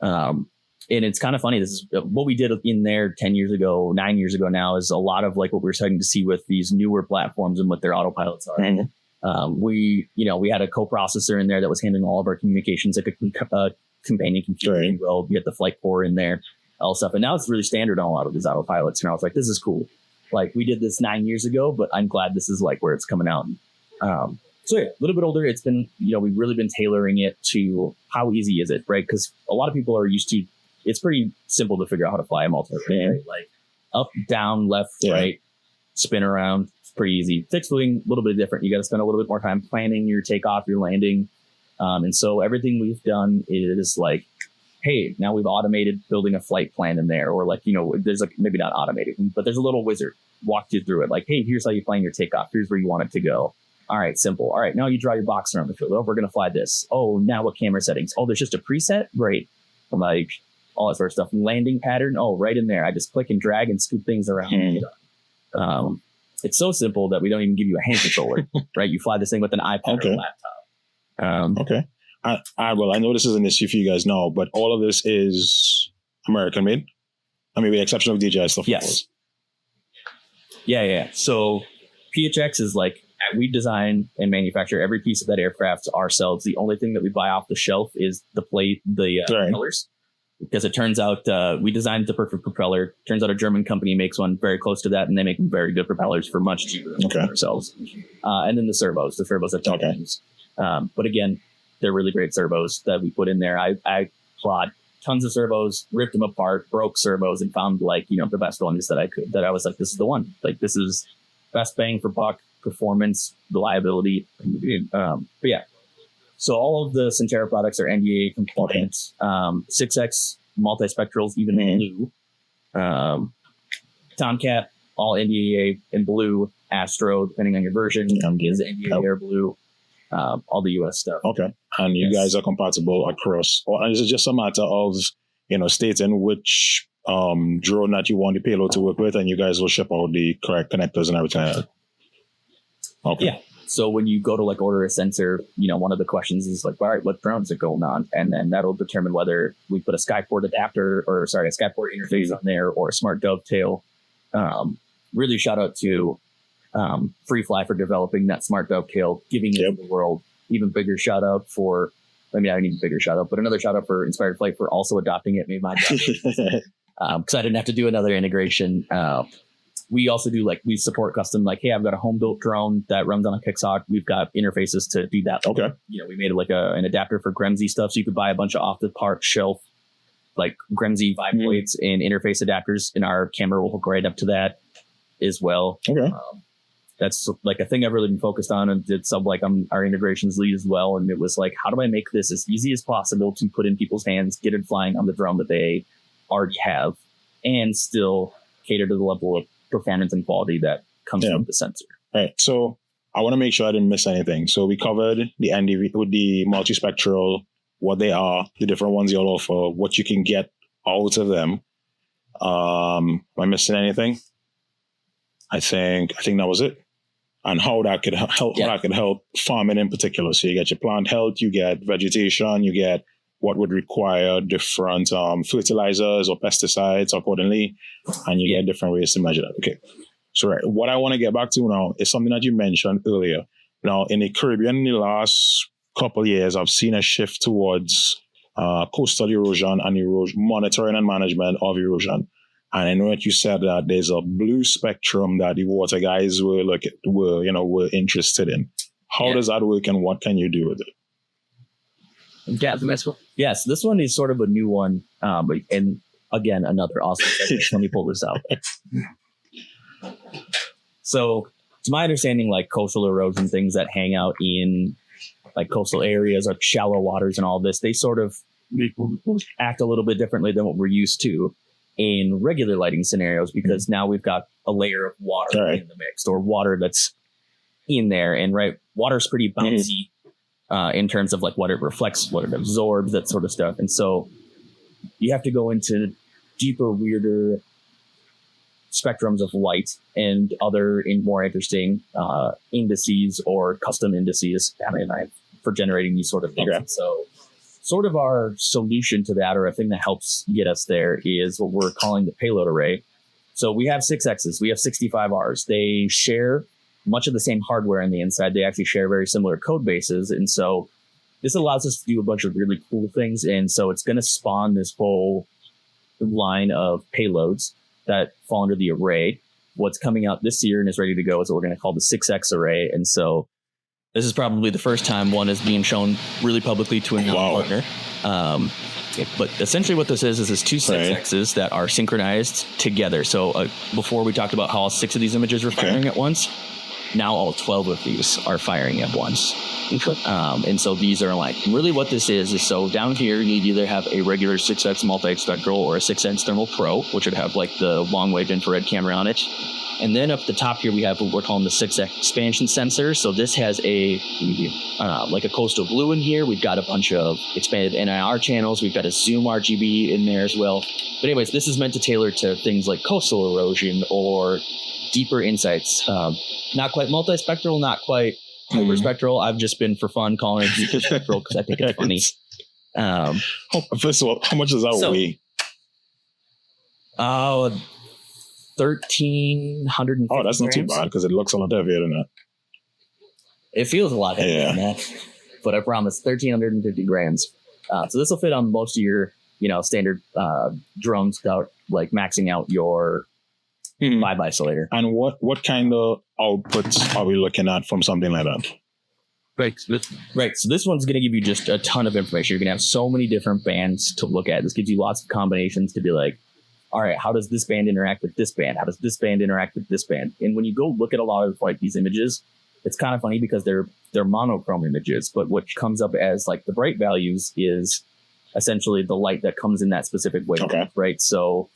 And it's kind of funny. This is what we did in there 9 years ago now, is a lot of like what we're starting to see with these newer platforms and what their autopilots are. Mm-hmm. We had a coprocessor in there that was handling all of our communications, like a companion computer. Right. Well, we had the flight core in there, all stuff. And now it's really standard on a lot of these autopilots. And I was like, this is cool. Like, we did this 9 years ago, but I'm glad this is like where it's coming out. So yeah, a little bit older. It's been, we've really been tailoring it to how easy is it, right? Because a lot of people are used to, it's pretty simple to figure out how to fly a multi-rate, right? Like up, down, left, right, spin around. It's pretty easy. Fixed wing, a little bit different. You got to spend a little bit more time planning your takeoff, your landing. And so everything we've done is like, hey, now we've automated building a flight plan in there, or like, there's like, maybe not automated, but there's a little wizard walked you through it. Like, hey, here's how you plan your takeoff. Here's where you want it to go. All right, simple. All right, now you draw your box around the field. Oh, we're going to fly this. Oh, now what camera settings? Oh, there's just a preset? Great. Like all that sort of stuff. Landing pattern? Oh, right in there. I just click and drag and scoop things around. It's so simple that we don't even give you a hand controller, right? You fly this thing with an iPad or a laptop. Okay. Well, I know this is an issue for you guys now, but all of this is American made. I mean, with the exception of DJI stuff. Yes. Yeah. So PHX is like, we design and manufacture every piece of that aircraft ourselves. The only thing that we buy off the shelf is the propellers, because it turns out we designed the perfect propeller. Turns out a German company makes one very close to that, and they make very good propellers for much cheaper than ourselves. And then the servos that Tomcat use. But again, they're really great servos that we put in there. I plot tons of servos, ripped them apart, broke servos, and found the best ones that I could. That I was like, this is the one. Like, this is best bang for buck, performance, reliability. But yeah. So all of the Sentera products are NDAA compliant. 6X multispectrals, even blue. Tomcat, all NDAA in blue. Astro, depending on your version, is NDAA or blue. All the US stuff. Okay. And you guys are compatible across, or is it just a matter of, stating which drone that you want the payload to work with, and you guys will ship out the correct connectors and everything? Okay. Yeah. So when you go to order a sensor, one of the questions is like, all right, what drones are going on? And then that'll determine whether we put a skyport adapter a skyport interface on there, or a smart dovetail. Really shout out to FreeFly for developing that smart dovetail, giving it to the world. Even bigger shout out for, I mean, I need a bigger shout out, but another shout out for Inspired Flight for also adopting it. Made my job because I didn't have to do another integration. We also do we support custom, hey, I've got a home built drone that runs on a Pixhawk. We've got interfaces to do that. Okay. We made it an adapter for Gremsy stuff. So you could buy a bunch of off the part shelf, Gremsy vibe plates and interface adapters, and our camera will hook right up to that as well. Okay. That's a thing I've really been focused on, and did I'm our integrations lead as well. And it was how do I make this as easy as possible to put in people's hands, get it flying on the drone that they already have, and still cater to the level of performance and quality that comes from the sensor. Right. So I want to make sure I didn't miss anything. So we covered the NDV with the multispectral, what they are, the different ones you'll offer, what you can get out of them. Am I missing anything? I think that was it. And how that could help, how that could help farming in particular. So you get your plant health, you get vegetation, you get what would require different fertilizers or pesticides accordingly, and you get different ways to measure that. Okay. So right, what I want to get back to now is something that you mentioned earlier. Now, in the Caribbean, in the last couple of years, I've seen a shift towards coastal erosion and monitoring and management of erosion. And I know that you said that there's a blue spectrum that the water guys were interested in. How does that work, and what can you do with it? Yes, this one is sort of a new one, and again, another awesome segment. Let me pull this out. So, to my understanding, like coastal erosion, things that hang out in like coastal areas or shallow waters and all this, they sort of act a little bit differently than what we're used to in regular lighting scenarios, because now we've got a layer of water in the mix, or water that's in there. And water's pretty bouncy in terms of like what it reflects, what it absorbs, that sort of stuff. And so you have to go into deeper, weirder spectrums of light and other more interesting indices or custom indices for generating these sort of things. Okay. So sort of our solution to that, or a thing that helps get us there, is what we're calling the payload array. So we have 6Xs, we have 65Rs. They share much of the same hardware on the inside. They actually share very similar code bases. And so this allows us to do a bunch of really cool things. And so it's going to spawn this whole line of payloads that fall under the array. What's coming out this year and is ready to go is what we're going to call the 6X array. And so this is probably the first time one is being shown really publicly to a partner. But essentially what this is this two 6Xs that are synchronized together. So before we talked about how all 6 of these images were firing at once. Now all 12 of these are firing at once. And so these are like, really what this is so down here, you'd either have a regular 6X multispectral or a 6X thermal pro, which would have like the long wave infrared camera on it. And then up the top here, we have what we're calling the 6X expansion sensor. So this has like a coastal blue in here. We've got a bunch of expanded NIR channels. We've got a zoom RGB in there as well. But anyways, this is meant to tailor to things like coastal erosion or deeper insights. Not quite multispectral, not quite hyperspectral. I've just been for fun calling it multispectral because I think it's funny. First of all, how much does that weigh? 1,350 Oh, that's not too bad, because it looks a lot heavier than that. It feels a lot heavier than that, but I promise 1,350 grams. So this will fit on most of your, standard drones without like maxing out your vibe isolator. And what kind of outputs are we looking at from something like that? Right. So this one's going to give you just a ton of information. You're going to have so many different bands to look at. This gives you lots of combinations to be like, all right, how does this band interact with this band? How does this band interact with this band? And when you go look at a lot of like these images, it's kind of funny because they're monochrome images, but what comes up as like the bright values is essentially the light that comes in that specific wavelength, right? So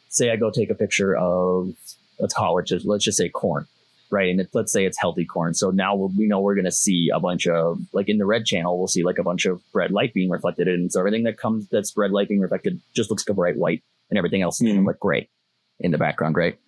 say I go take a picture of, let's just say corn, right? And let's say it's healthy corn. So now we know we're going to see a bunch of, like in the red channel, we'll see like a bunch of red light being reflected in. So everything that's red light being reflected just looks like a bright white, and everything else is like gray in the background, right?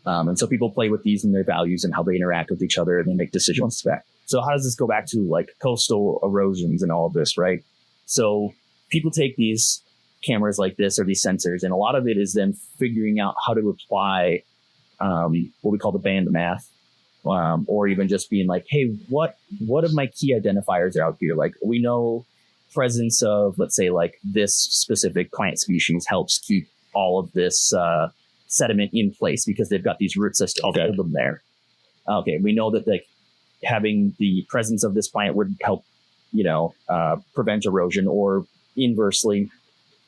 And so people play with these and their values and how they interact with each other, and they make decisions back. So how does this go back to like coastal erosions and all of this, right? So people take these cameras like this or these sensors, and a lot of it is them figuring out how to apply what we call the band math, or even just being like, hey, what of my key identifiers are out here? Like we know presence of, let's say, like this specific plant species helps keep all of this sediment in place because they've got these root systems to hold them there. Okay, we know that like having the presence of this plant would help, prevent erosion, or inversely,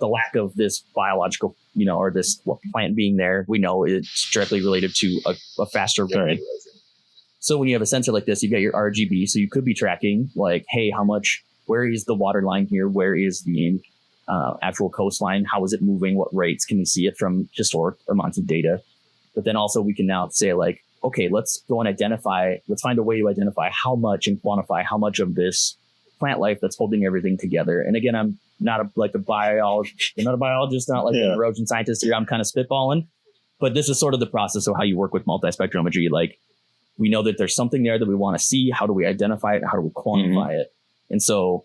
the lack of this biological, or this plant being there, we know it's directly related to a faster rate of erosion. So when you have a sensor like this, you got your RGB, so you could be tracking like, hey, where is the water line here? Where is the actual coastline? How is it moving? What rates? Can you see it from historic amounts of data? But then also we can now say like, okay, let's find a way to identify how much and quantify how much of this plant life that's holding everything together. And again, I'm not a biologist, not like an erosion scientist here. I'm kind of spitballing, but this is sort of the process of how you work with multispectrometry. Like, we know that there's something there that we want to see. How do we identify it? How do we quantify it? And so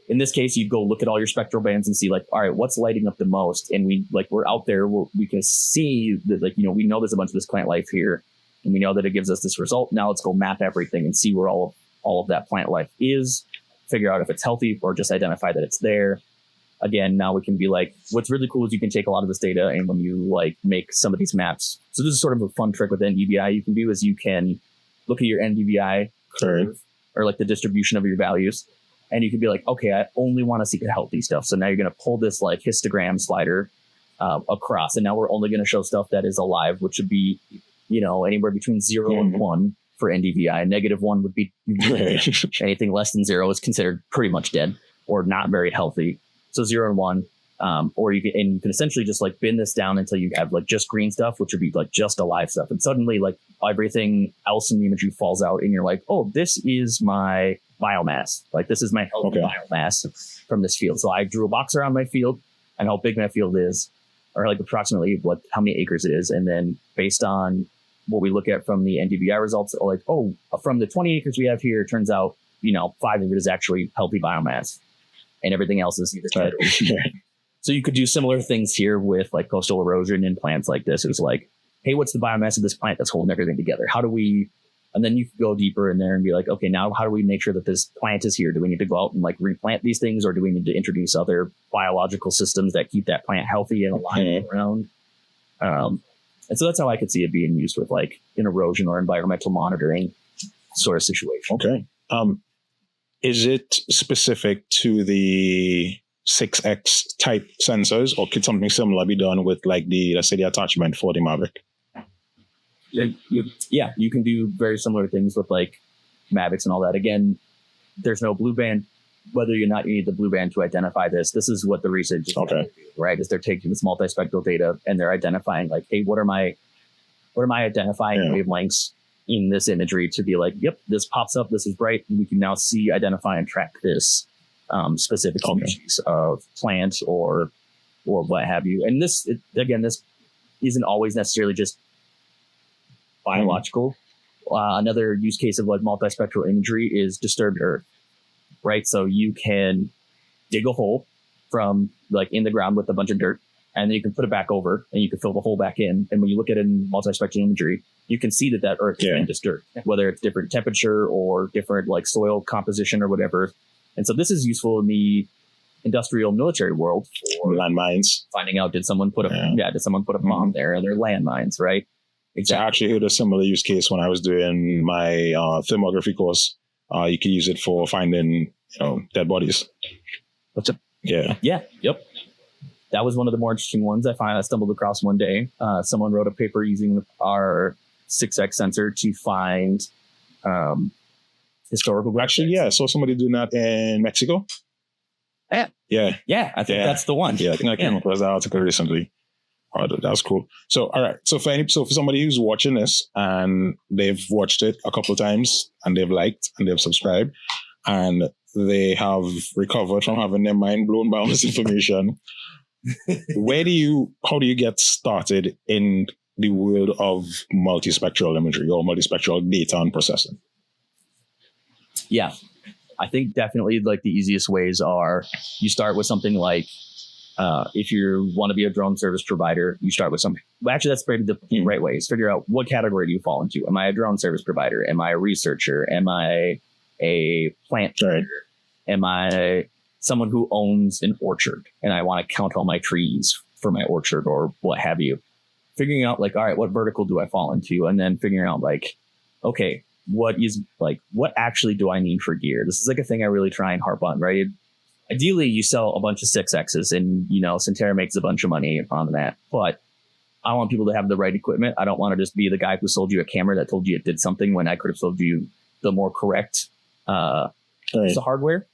in this case, you'd go look at all your spectral bands and see like, all right, what's lighting up the most? And we're out there, we can see that, like, we know there's a bunch of this plant life here, and we know that it gives us this result. Now let's go map everything and see where all of that plant life is, figure out if it's healthy, or just identify that it's there. Again, now we can be like, what's really cool is you can take a lot of this data, and when you like make some of these maps, so this is sort of a fun trick with NDVI you can do, is you can look at your NDVI curve or like the distribution of your values, and you can be like, okay, I only want to see the healthy stuff. So now you're going to pull this like histogram slider across, and now we're only going to show stuff that is alive, which would be, anywhere between 0 and 1 for NDVI. -1 would be anything less than 0 is considered pretty much dead or not very healthy. So 0 and 1, or you can essentially just like bin this down until you have like just green stuff, which would be like just alive stuff. And suddenly like everything else in the imagery falls out, and you're like, oh, this is my biomass. Like, this is my healthy biomass from this field. So I drew a box around my field and how big my field is, or like approximately how many acres it is. And then based on what we look at from the NDVI results, like, oh, from the 20 acres we have here, it turns out, 5 of it is actually healthy biomass, and everything else is either dead. So you could do similar things here with like coastal erosion and plants like this. It was like, hey, what's the biomass of this plant that's holding everything together? And then you could go deeper in there and be like, okay, now how do we make sure that this plant is here? Do we need to go out and like replant these things, or do we need to introduce other biological systems that keep that plant healthy and alive around? And so that's how I could see it being used with like an erosion or environmental monitoring sort of situation. Okay. Is it specific to the 6X type sensors, or could something similar be done with like let's say the attachment for the Mavic? Yeah, you can do very similar things with like Mavics and all that. Again, there's no blue band. Whether or not you need the blue band to identify this is what the research is do, right? Is they're taking this multispectral data and they're identifying like, hey, what are my identifying wavelengths in this imagery to be like, yep, this pops up, this is bright, and we can now see, identify, and track this specific species of plant or what have you. And this isn't always necessarily just biological. Another use case of like multispectral imagery is disturbed earth, right? So you can dig a hole from like in the ground with a bunch of dirt, and then you can put it back over and you can fill the hole back in. And when you look at it in multispectral imagery, you can see that earth has been disturbed, whether it's different temperature or different like soil composition or whatever. And so this is useful in the industrial military world for landmines, finding out, did someone put a bomb there? Are there landmines, right? Exactly. I actually heard a similar use case when I was doing my thermography course. You can use it for finding, dead bodies. Yep. That was one of the more interesting ones I stumbled across one day. Someone wrote a paper using our 6X sensor to find historical. Actually, I saw somebody doing that in Mexico. Yeah. I think that's the one. Yeah, I think I came across that article recently. Oh, that was cool. So, all right. So for somebody who's watching this and they've watched it a couple of times and they've liked and they've subscribed and they have recovered from having their mind blown by all this information, how do you get started in the world of multispectral imagery or multispectral data and processing? Yeah, I think definitely like the easiest ways are you start with something like, if you want to be a drone service provider, you start with something. Well, actually, that's maybe the right way is figure out what category do you fall into. Am I a drone service provider? Am I a researcher? Am I a plant trader? Am I someone who owns an orchard and I want to count all my trees for my orchard or what have you? Figuring out like, all right, what vertical do I fall into? And then figuring out like, okay, what actually do I need for gear? This is like a thing I really try and harp on, right? Ideally, you sell a bunch of 6Xs and, Sentera makes a bunch of money on that. But I want people to have the right equipment. I don't want to just be the guy who sold you a camera that told you it did something when I could have sold you the more correct piece of hardware.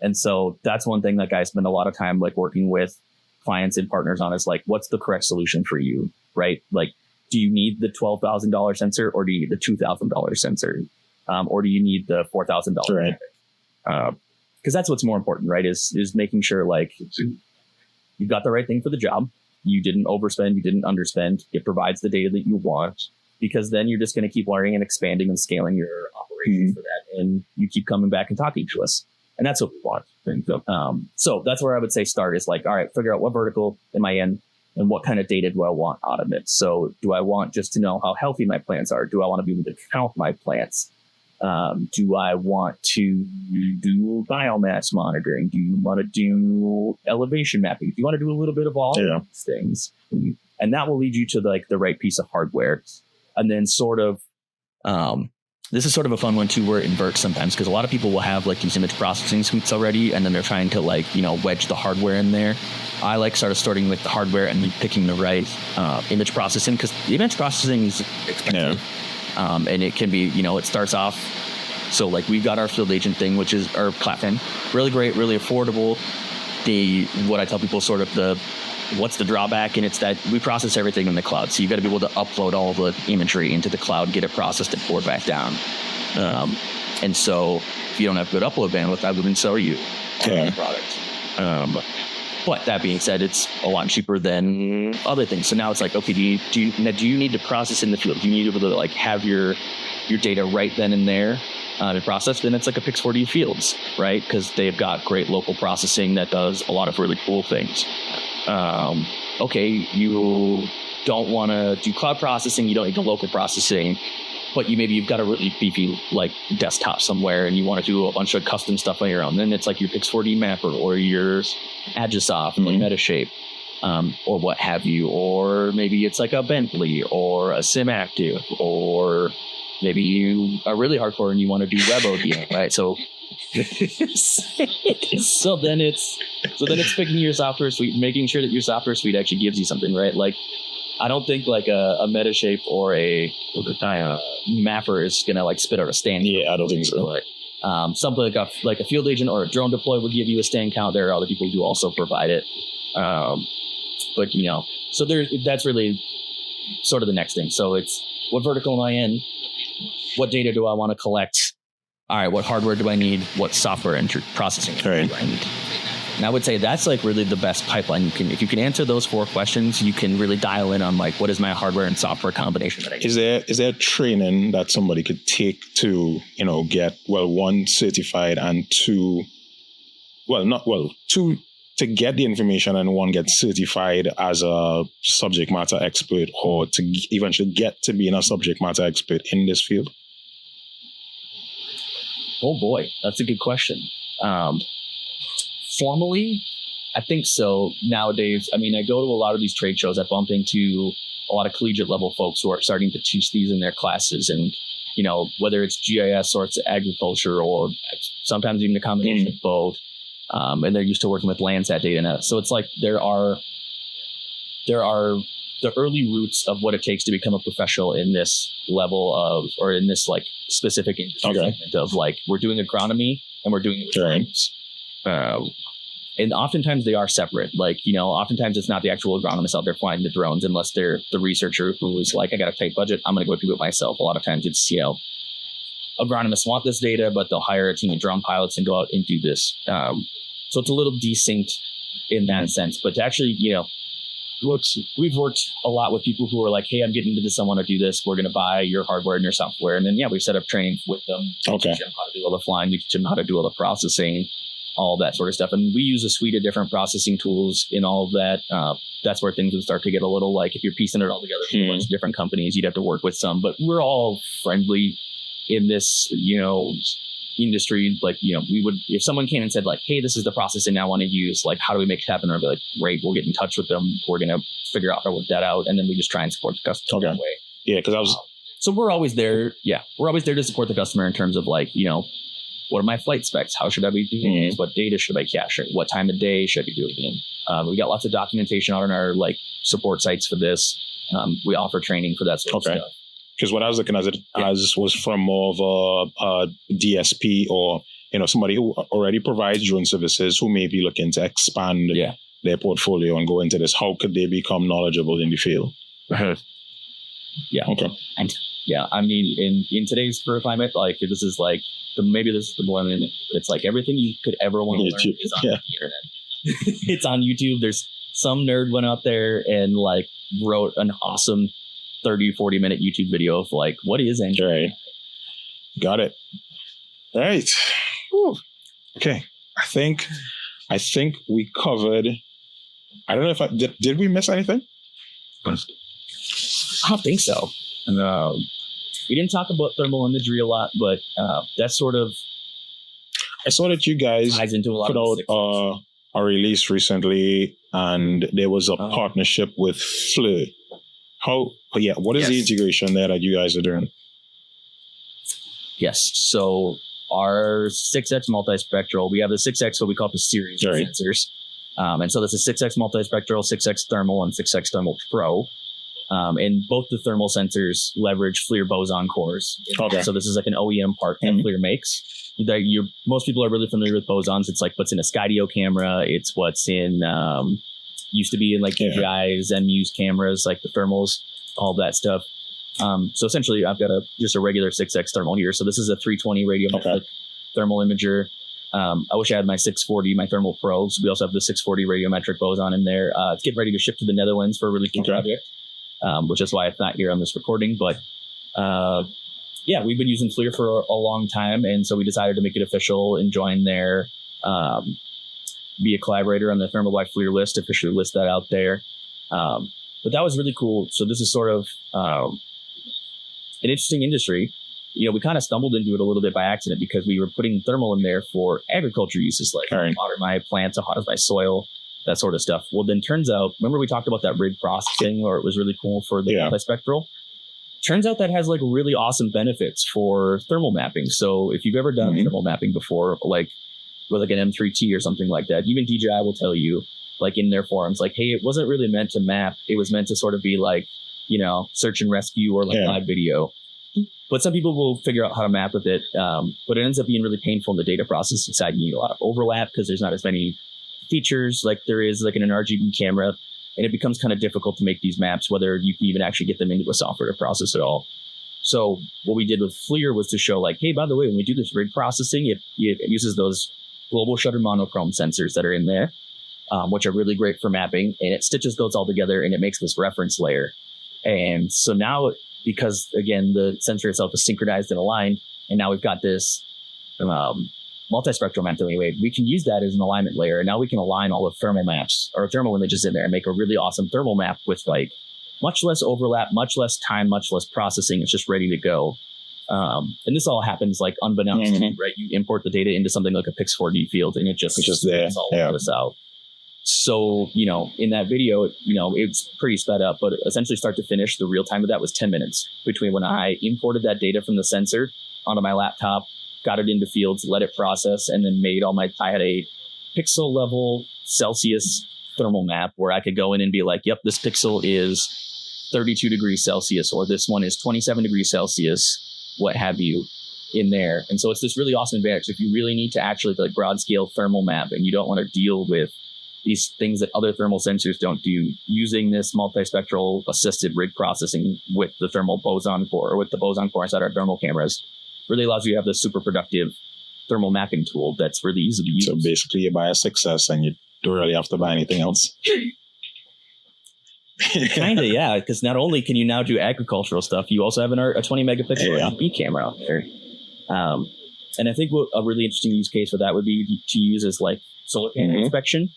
And so that's one thing like I spend a lot of time like working with clients and partners on is like, what's the correct solution for you, right? Like, do you need the $12,000 sensor or do you need the $2,000 sensor? Or do you need the $4,000? because that's what's more important, right? Is making sure like you've got the right thing for the job. You didn't overspend, you didn't underspend. It provides the data that you want, because then you're just going to keep learning and expanding and scaling your operations for that. And you keep coming back and talking to us. And that's what we want. So that's where I would say start is like, all right, figure out what vertical am I in and what kind of data do I want out of it? So do I want just to know how healthy my plants are? Do I want to be able to count my plants? Do I want to do biomass monitoring? Do you want to do elevation mapping? Do you want to do a little bit of all these things? And that will lead you to like the right piece of hardware. And then sort of, this is sort of a fun one too, where it inverts sometimes, because a lot of people will have like these image processing suites already, and then they're trying to like, wedge the hardware in there. I like sort of starting with the hardware and then picking the right image processing, because the image processing is expensive. And it can be, it starts off. So like we've got our field agent thing, which is our platform, really great, really affordable. What I tell people sort of what's the drawback? And it's that we process everything in the cloud. So you got to be able to upload all the imagery into the cloud, get it processed and poured back down. And so if you don't have good upload bandwidth, I wouldn't sell you the product. But that being said, it's a lot cheaper than other things. So now it's like, okay, do you need to process in the field? Do you need to be able to like have your data right then and there to process? Then it's like a Pix4D Fields, right? Because they've got great local processing that does a lot of really cool things. Okay, you don't want to do cloud processing. You don't need the local processing. But you've got a really beefy like desktop somewhere, and you want to do a bunch of custom stuff on your own. Then it's like your Pix4D mapper or your Agisoft or Metashape, or what have you. Or maybe it's like a Bentley or a SimActive, or maybe you are really hardcore and you want to do WebOD, right? So then it's picking your software suite, making sure that your software suite actually gives you something, right? Like, I don't think like a Metashape or a mapper is gonna like spit out a stand. Yeah, I don't think so. But something like a field agent or a drone deploy will give you a stand count. There are other people who also provide it. But so that's really sort of the next thing. So it's what vertical am I in? What data do I want to collect? All right, what hardware do I need? What software processing do I need? And I would say that's like really the best pipeline if you can answer those 4 questions, you can really dial in on like, what is my hardware and software combination that I need? Is there training that somebody could take to, get, one, certified, and two, to get the information, and one, get certified as a subject matter expert, or to eventually get to being a subject matter expert in this field? Oh boy, that's a good question. Formally, I think so. Nowadays, I mean, I go to a lot of these trade shows. I bump into a lot of collegiate level folks who are starting to teach these in their classes. And, whether it's GIS or it's agriculture, or sometimes even a combination of both. And they're used to working with Landsat data now. So it's like there are the early roots of what it takes to become a professional in this level of, or in this like specific industry segment of like, we're doing agronomy and we're doing it with drones. And oftentimes they are separate. Like, oftentimes it's not the actual agronomist out there flying the drones, unless they're the researcher who is like, I got a tight budget, I'm going to go do it myself. A lot of times it's, agronomists want this data, but they'll hire a team of drone pilots and go out and do this. So it's a little desynced in that sense. But to actually, we've worked a lot with people who are like, hey, I'm getting into this, I want to do this. We're going to buy your hardware and your software. And then, we set up training with them. We teach them how to do all the flying. We teach them how to do all the processing, all that sort of stuff. And we use a suite of different processing tools in all of that. That's where things would start to get a little like, if you're piecing it all together from a bunch of different companies, you'd have to work with some. But we're all friendly in this, industry. Like, we would, if someone came and said like, hey, this is the processing I want to use, like, how do we make it happen? Or be like, great, we'll get in touch with them. We're going to figure out how to work that out. And then we just try and support the customer that way. Yeah. Cause I was, so we're always there. Yeah. We're always there to support the customer in terms of like, what are my flight specs? How should I be doing this? What data should I cache? What time of day should I be doing it? We got lots of documentation on our like support sites for this. We offer training for that sort of stuff. Because what I was looking at it as was from more of a DSP, or somebody who already provides drone services, who may be looking to expand their portfolio and go into this. How could they become knowledgeable in the field? Yeah. Okay. And yeah, I mean, in today's current climate, like this is like maybe this is the one in it's like everything you could ever want to learn is on the internet. It's on YouTube. There's some nerd went out there and like wrote an awesome 30-40 minute YouTube video of like, what is NDVI? Right. Got it. All right. Whew. Okay. I think we covered. I don't know if did we miss anything? I don't think so. We didn't talk about thermal imagery a lot, but that's sort of. I saw that you guys ties into a lot put out a release recently, and there was a partnership with FLIR. What is the integration there that you guys are doing? Yes. So our 6X multispectral, we have the 6X, what we call it the series of sensors. And so this is 6X multispectral, 6X thermal, and 6X thermal pro. And both the thermal sensors leverage FLIR boson cores. Okay. So this is like an OEM part that FLIR makes. Most people are really familiar with bosons. It's like what's in a Skydio camera. It's what's in used to be in like NDVI's and Muse cameras, like the thermals, all that stuff. So essentially, I've got just a regular 6X thermal here. So this is a 320 radiometric thermal imager. I wish I had my 640, my thermal probes. We also have the 640 radiometric boson in there. It's getting ready to ship to the Netherlands for a really cool project, which is why it's not here on this recording. But we've been using FLIR for a long time, and so we decided to make it official and join their be a collaborator on the Thermal by FLIR list, officially list that out there. But that was really cool. So this is sort of an interesting industry. You know, we kind of stumbled into it a little bit by accident because we were putting thermal in there for agriculture uses, like water my plants, how does my soil, that sort of stuff. Well, then turns out, remember we talked about that rig processing, or it was really cool for the multispectral? Turns out that has like really awesome benefits for thermal mapping. So if you've ever done thermal mapping before, like with like an M3T or something like that, even DJI will tell you, like in their forums, like, hey, it wasn't really meant to map. It was meant to sort of be like, you know, search and rescue or like live video. But some people will figure out how to map with it. But it ends up being really painful in the data processing side. You need a lot of overlap because there's not as many features like there is like in an RGB camera. And it becomes kind of difficult to make these maps, whether you can even actually get them into a software to process at all. So what we did with FLIR was to show like, hey, by the way, when we do this rig processing, it uses those global shutter monochrome sensors that are in there, which are really great for mapping. And it stitches those all together and it makes this reference layer. And so now, because again, the sensor itself is synchronized and aligned, and now we've got this multispectral map that we made, we can use that as an alignment layer. And now we can align all the thermal maps or thermal images in there and make a really awesome thermal map with like much less overlap, much less time, much less processing. It's just ready to go. And this all happens like unbeknownst to you, right? You import the data into something like a Pix4D field and it's just there. All this out. So, you know, in that video, you know, it's pretty sped up, but essentially start to finish, the real time of that was 10 minutes between when I imported that data from the sensor onto my laptop, got it into fields, let it process, and then I had a pixel level Celsius thermal map where I could go in and be like, yep, this pixel is 32 degrees Celsius, or this one is 27 degrees Celsius, what have you, in there. And so it's this really awesome advantage. If you really need to actually like broad scale thermal map and you don't want to deal with these things that other thermal sensors don't do, using this multispectral assisted rig processing with the thermal boson core, or with the boson core inside our thermal cameras, really allows you to have this super productive thermal mapping tool that's really easy to use. So basically you buy a 6S and you don't really have to buy anything else. Kind of, yeah, because not only can you now do agricultural stuff, you also have a 20 megapixel RGB camera out there. And I think a really interesting use case for that would be to use as like solar panel inspection.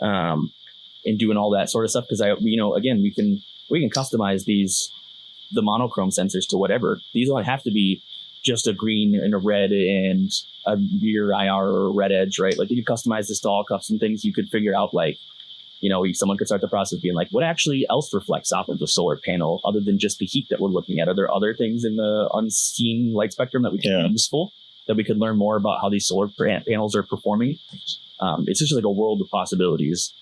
And doing all that sort of stuff, because again, we can customize the monochrome sensors to whatever. These don't have to be just a green and a red and a rear IR or a red edge, right? Like you could customize this to all custom things. You could figure out like, you know, someone could start the process being like, what actually else reflects off of the solar panel other than just the heat that we're looking at? Are there other things in the unseen light spectrum that we can be useful, that we could learn more about how these solar panels are performing? It's just like a world of possibilities.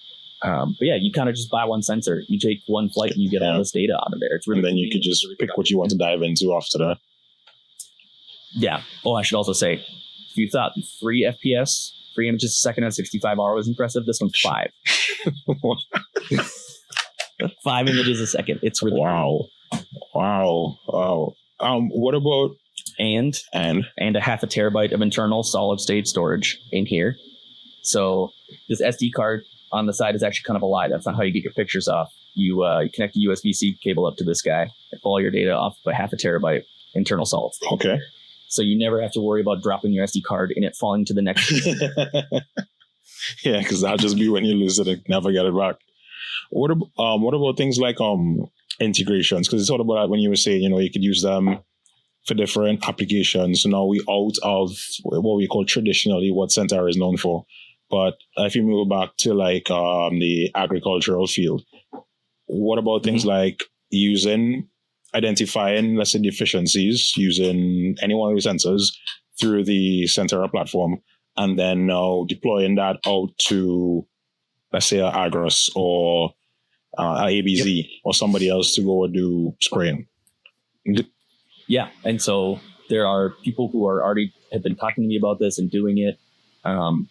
But yeah, you kind of just buy one sensor, you take one flight, and you get all this data out of there. It's really, and then you could just pick what you want to dive into after that. Yeah. Oh, I should also say, if you thought 3 FPS, 3 images a second on 65R was impressive, this one's 5. 5 images a second. It's really cool. Wow. Wow. What about and a half a terabyte of internal solid state storage in here. So this SD card on the side is actually kind of a lie. That's not how you get your pictures off. You connect a USB-C cable up to this guy and pull all your data off of a half a terabyte internal solid state. Okay. So you never have to worry about dropping your SD card and it falling to the next. Yeah, because that'll just be when you lose it and never get it back. What about things like integrations? Because it's all about when you were saying, you could use them for different applications. So now we out of what we call traditionally what Sentera is known for. But if you move back to like the agricultural field, what about things like identifying, let's say, deficiencies using any one of the sensors through the Sentera platform, and then now deploying that out to, let's say, an Agros or ABZ or somebody else to go and do spraying? Yeah, and so there are people who have been talking to me about this and doing it. One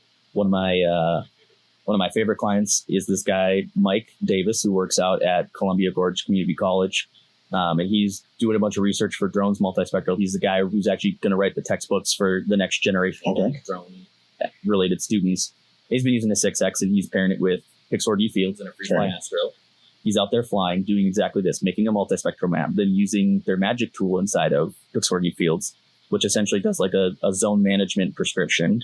of my favorite clients is this guy Mike Davis, who works out at Columbia Gorge Community College, and he's doing a bunch of research for drones, multispectral. He's the guy who's actually going to write the textbooks for the next generation of drone related students. He's been using the 6X and he's pairing it with Pixor D fields and a free fly Astro. He's out there flying, doing exactly this, making a multispectral map, then using their magic tool inside of Pixor D fields, which essentially does like a zone management prescription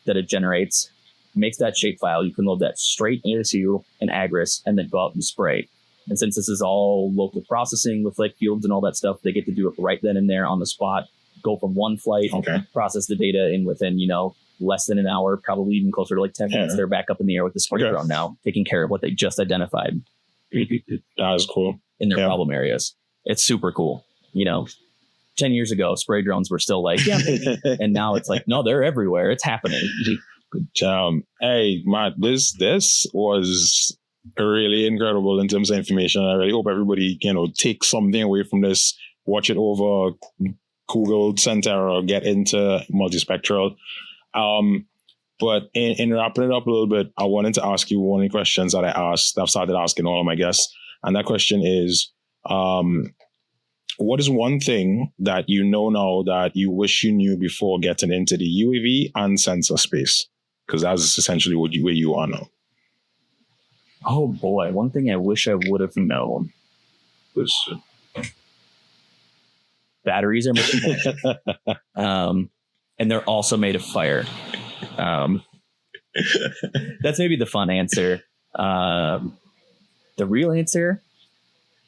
that it generates, makes that shapefile. You can load that straight into an Agris and then go out and spray. And since this is all local processing with like fields and all that stuff, they get to do it right then and there on the spot, go from one flight, process the data, and within, less than an hour, probably even closer to like 10 minutes, they're back up in the air with the spray drone now, taking care of what they just identified. That is cool. In their problem areas. It's super cool. 10 years ago, spray drones were still like, and now it's like, no, they're everywhere. It's happening. Hey, Matt, this was really incredible in terms of information. I really hope everybody, take something away from this, watch it over, Google Sentera, get into multispectral. But in wrapping it up a little bit, I wanted to ask you one of the questions that I've started asking all of my guests. And that question is, what is one thing that you know now that you wish you knew before getting into the UAV and sensor space? Because that's essentially where you are now. Oh boy, one thing I wish I would have known was batteries are made and they're also made of fire. That's maybe the fun answer. The real answer,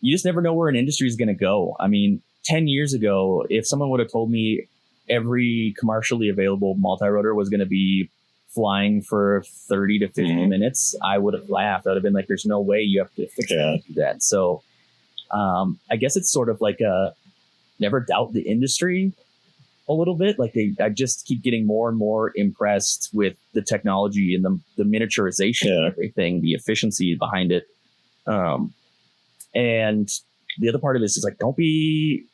you just never know where an industry is going to go. I mean, 10 years ago, if someone would have told me every commercially available multi-rotor was going to be flying for 30 to 50 minutes, I would have laughed. I would have been like, there's no way you have to fix it to do that. So I guess it's sort of like never doubt the industry a little bit. Like I just keep getting more and more impressed with the technology and the miniaturization of everything, the efficiency behind it. And the other part of this is like, don't be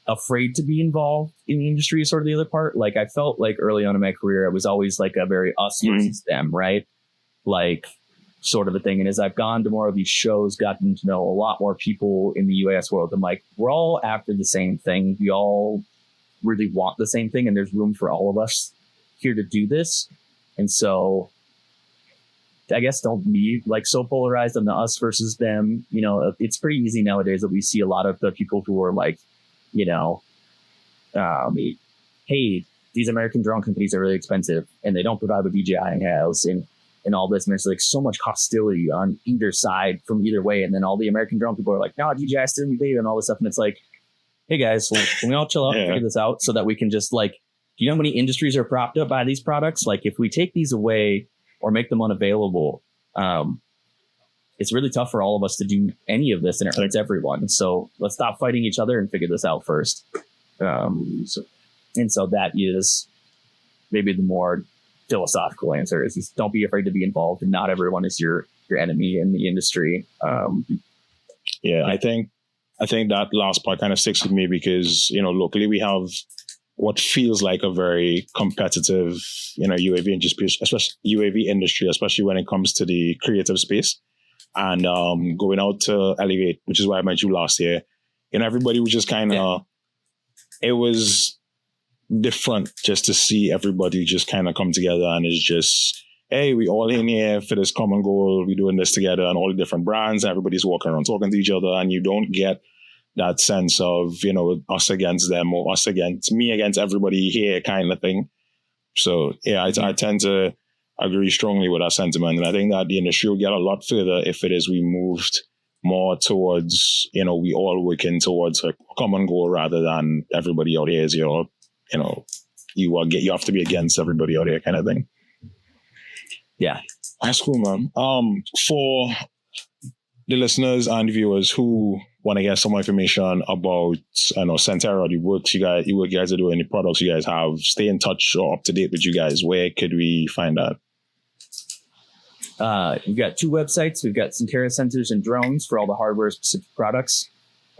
afraid to be involved in the industry is sort of the other part. Like I felt like early on in my career, I was always like a very us versus them, right? Like sort of a thing. And as I've gone to more of these shows, gotten to know a lot more people in the UAS world, I'm like, we're all after the same thing. We all really want the same thing. And there's room for all of us here to do this. And so I guess don't be like so polarized on the us versus them. It's pretty easy nowadays that we see a lot of the people who are like, hey, these American drone companies are really expensive and they don't provide what DJI has and all this. And there's like so much hostility on either side from either way. And then all the American drone people are like, no, DJI still be big and all this stuff. And it's like, hey guys, can we all chill out and figure this out so that we can just like, do you know how many industries are propped up by these products? Like if we take these away or make them unavailable, it's really tough for all of us to do any of this, and it hurts everyone. So let's stop fighting each other and figure this out first. And so that is maybe the more philosophical answer is just don't be afraid to be involved, and not everyone is your enemy in the industry. I think that last part kind of sticks with me because, locally we have what feels like a very competitive, UAV industry, especially when it comes to the creative space. and going out to Elevate, which is why I met you last year. Everybody was just kind of, it was different just to see everybody just kind of come together, and it's just, hey, we all in here for this common goal. We're doing this together, and all the different brands. Everybody's walking around talking to each other, and you don't get that sense of, us against them or us against me against everybody here kind of thing. So I tend to agree strongly with that sentiment. And I think that the industry will get a lot further if it is we moved more towards, we all working towards a common goal rather than everybody out here is, you have to be against everybody out here kind of thing. Yeah. That's cool, man. For the listeners and viewers who want to get some more information about, Sentera, the work you guys are doing, the products you guys have, stay in touch or up to date with you guys, where could we find that? We've got 2 websites. We've got Sentera Sensors and Drones for all the hardware specific products.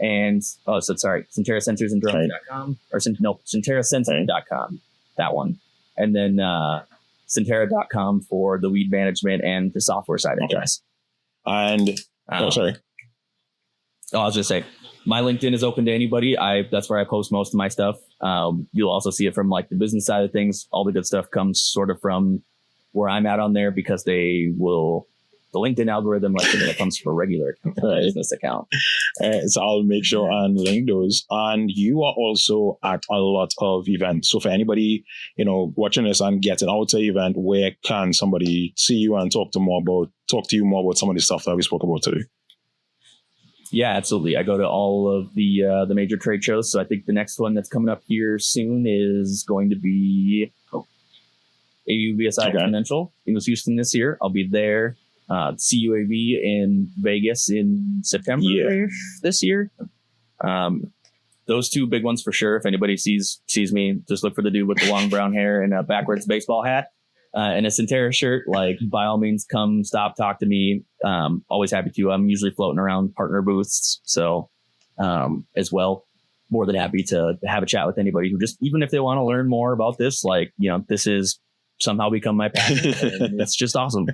And, Sentera Sensors and Drones.com or SenteraSensors.com, that one. And then, Sentera.com for the weed management and the software side of things. And, sorry. I was just saying, my LinkedIn is open to anybody. That's where I post most of my stuff. You'll also see it from like the business side of things. All the good stuff comes sort of from where I'm at on there, because the LinkedIn algorithm lets it when it comes from a regular business account. So I'll make sure and link those. And you are also at a lot of events. So for anybody, watching this and getting out to the event, where can somebody see you and talk to you more about some of the stuff that we spoke about today? Yeah, absolutely. I go to all of the major trade shows. So I think the next one that's coming up here soon is going to be AUVSI Exponential. It was Houston this year. I'll be there. CUAV in Vegas in September this year. Those 2 big ones for sure. If anybody sees me, just look for the dude with the long brown hair and a backwards baseball hat and a Sentera shirt. Like, by all means, come stop, talk to me. Always happy to. I'm usually floating around partner booths. So as well, more than happy to have a chat with anybody who just, even if they want to learn more about this, this is somehow become my passion. And it's just awesome.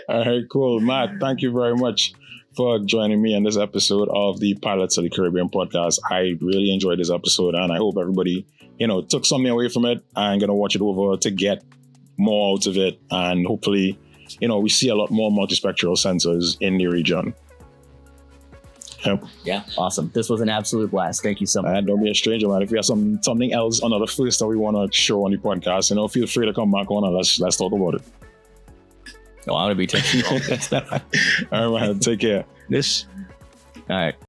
All right, cool. Matt, thank you very much for joining me on this episode of the Pilots of the Caribbean podcast. I really enjoyed this episode, and I hope everybody, took something away from it and going to watch it over to get more out of it. And hopefully, we see a lot more multispectral sensors in the region. Yep. Yeah, awesome. This was an absolute blast. Thank you so much. And don't be a stranger, man. If you have something else, another first that we want to show on the podcast, feel free to come back on and let's talk about it. No, I'm going to be texting you all that stuff. All right, man. Take care. All right.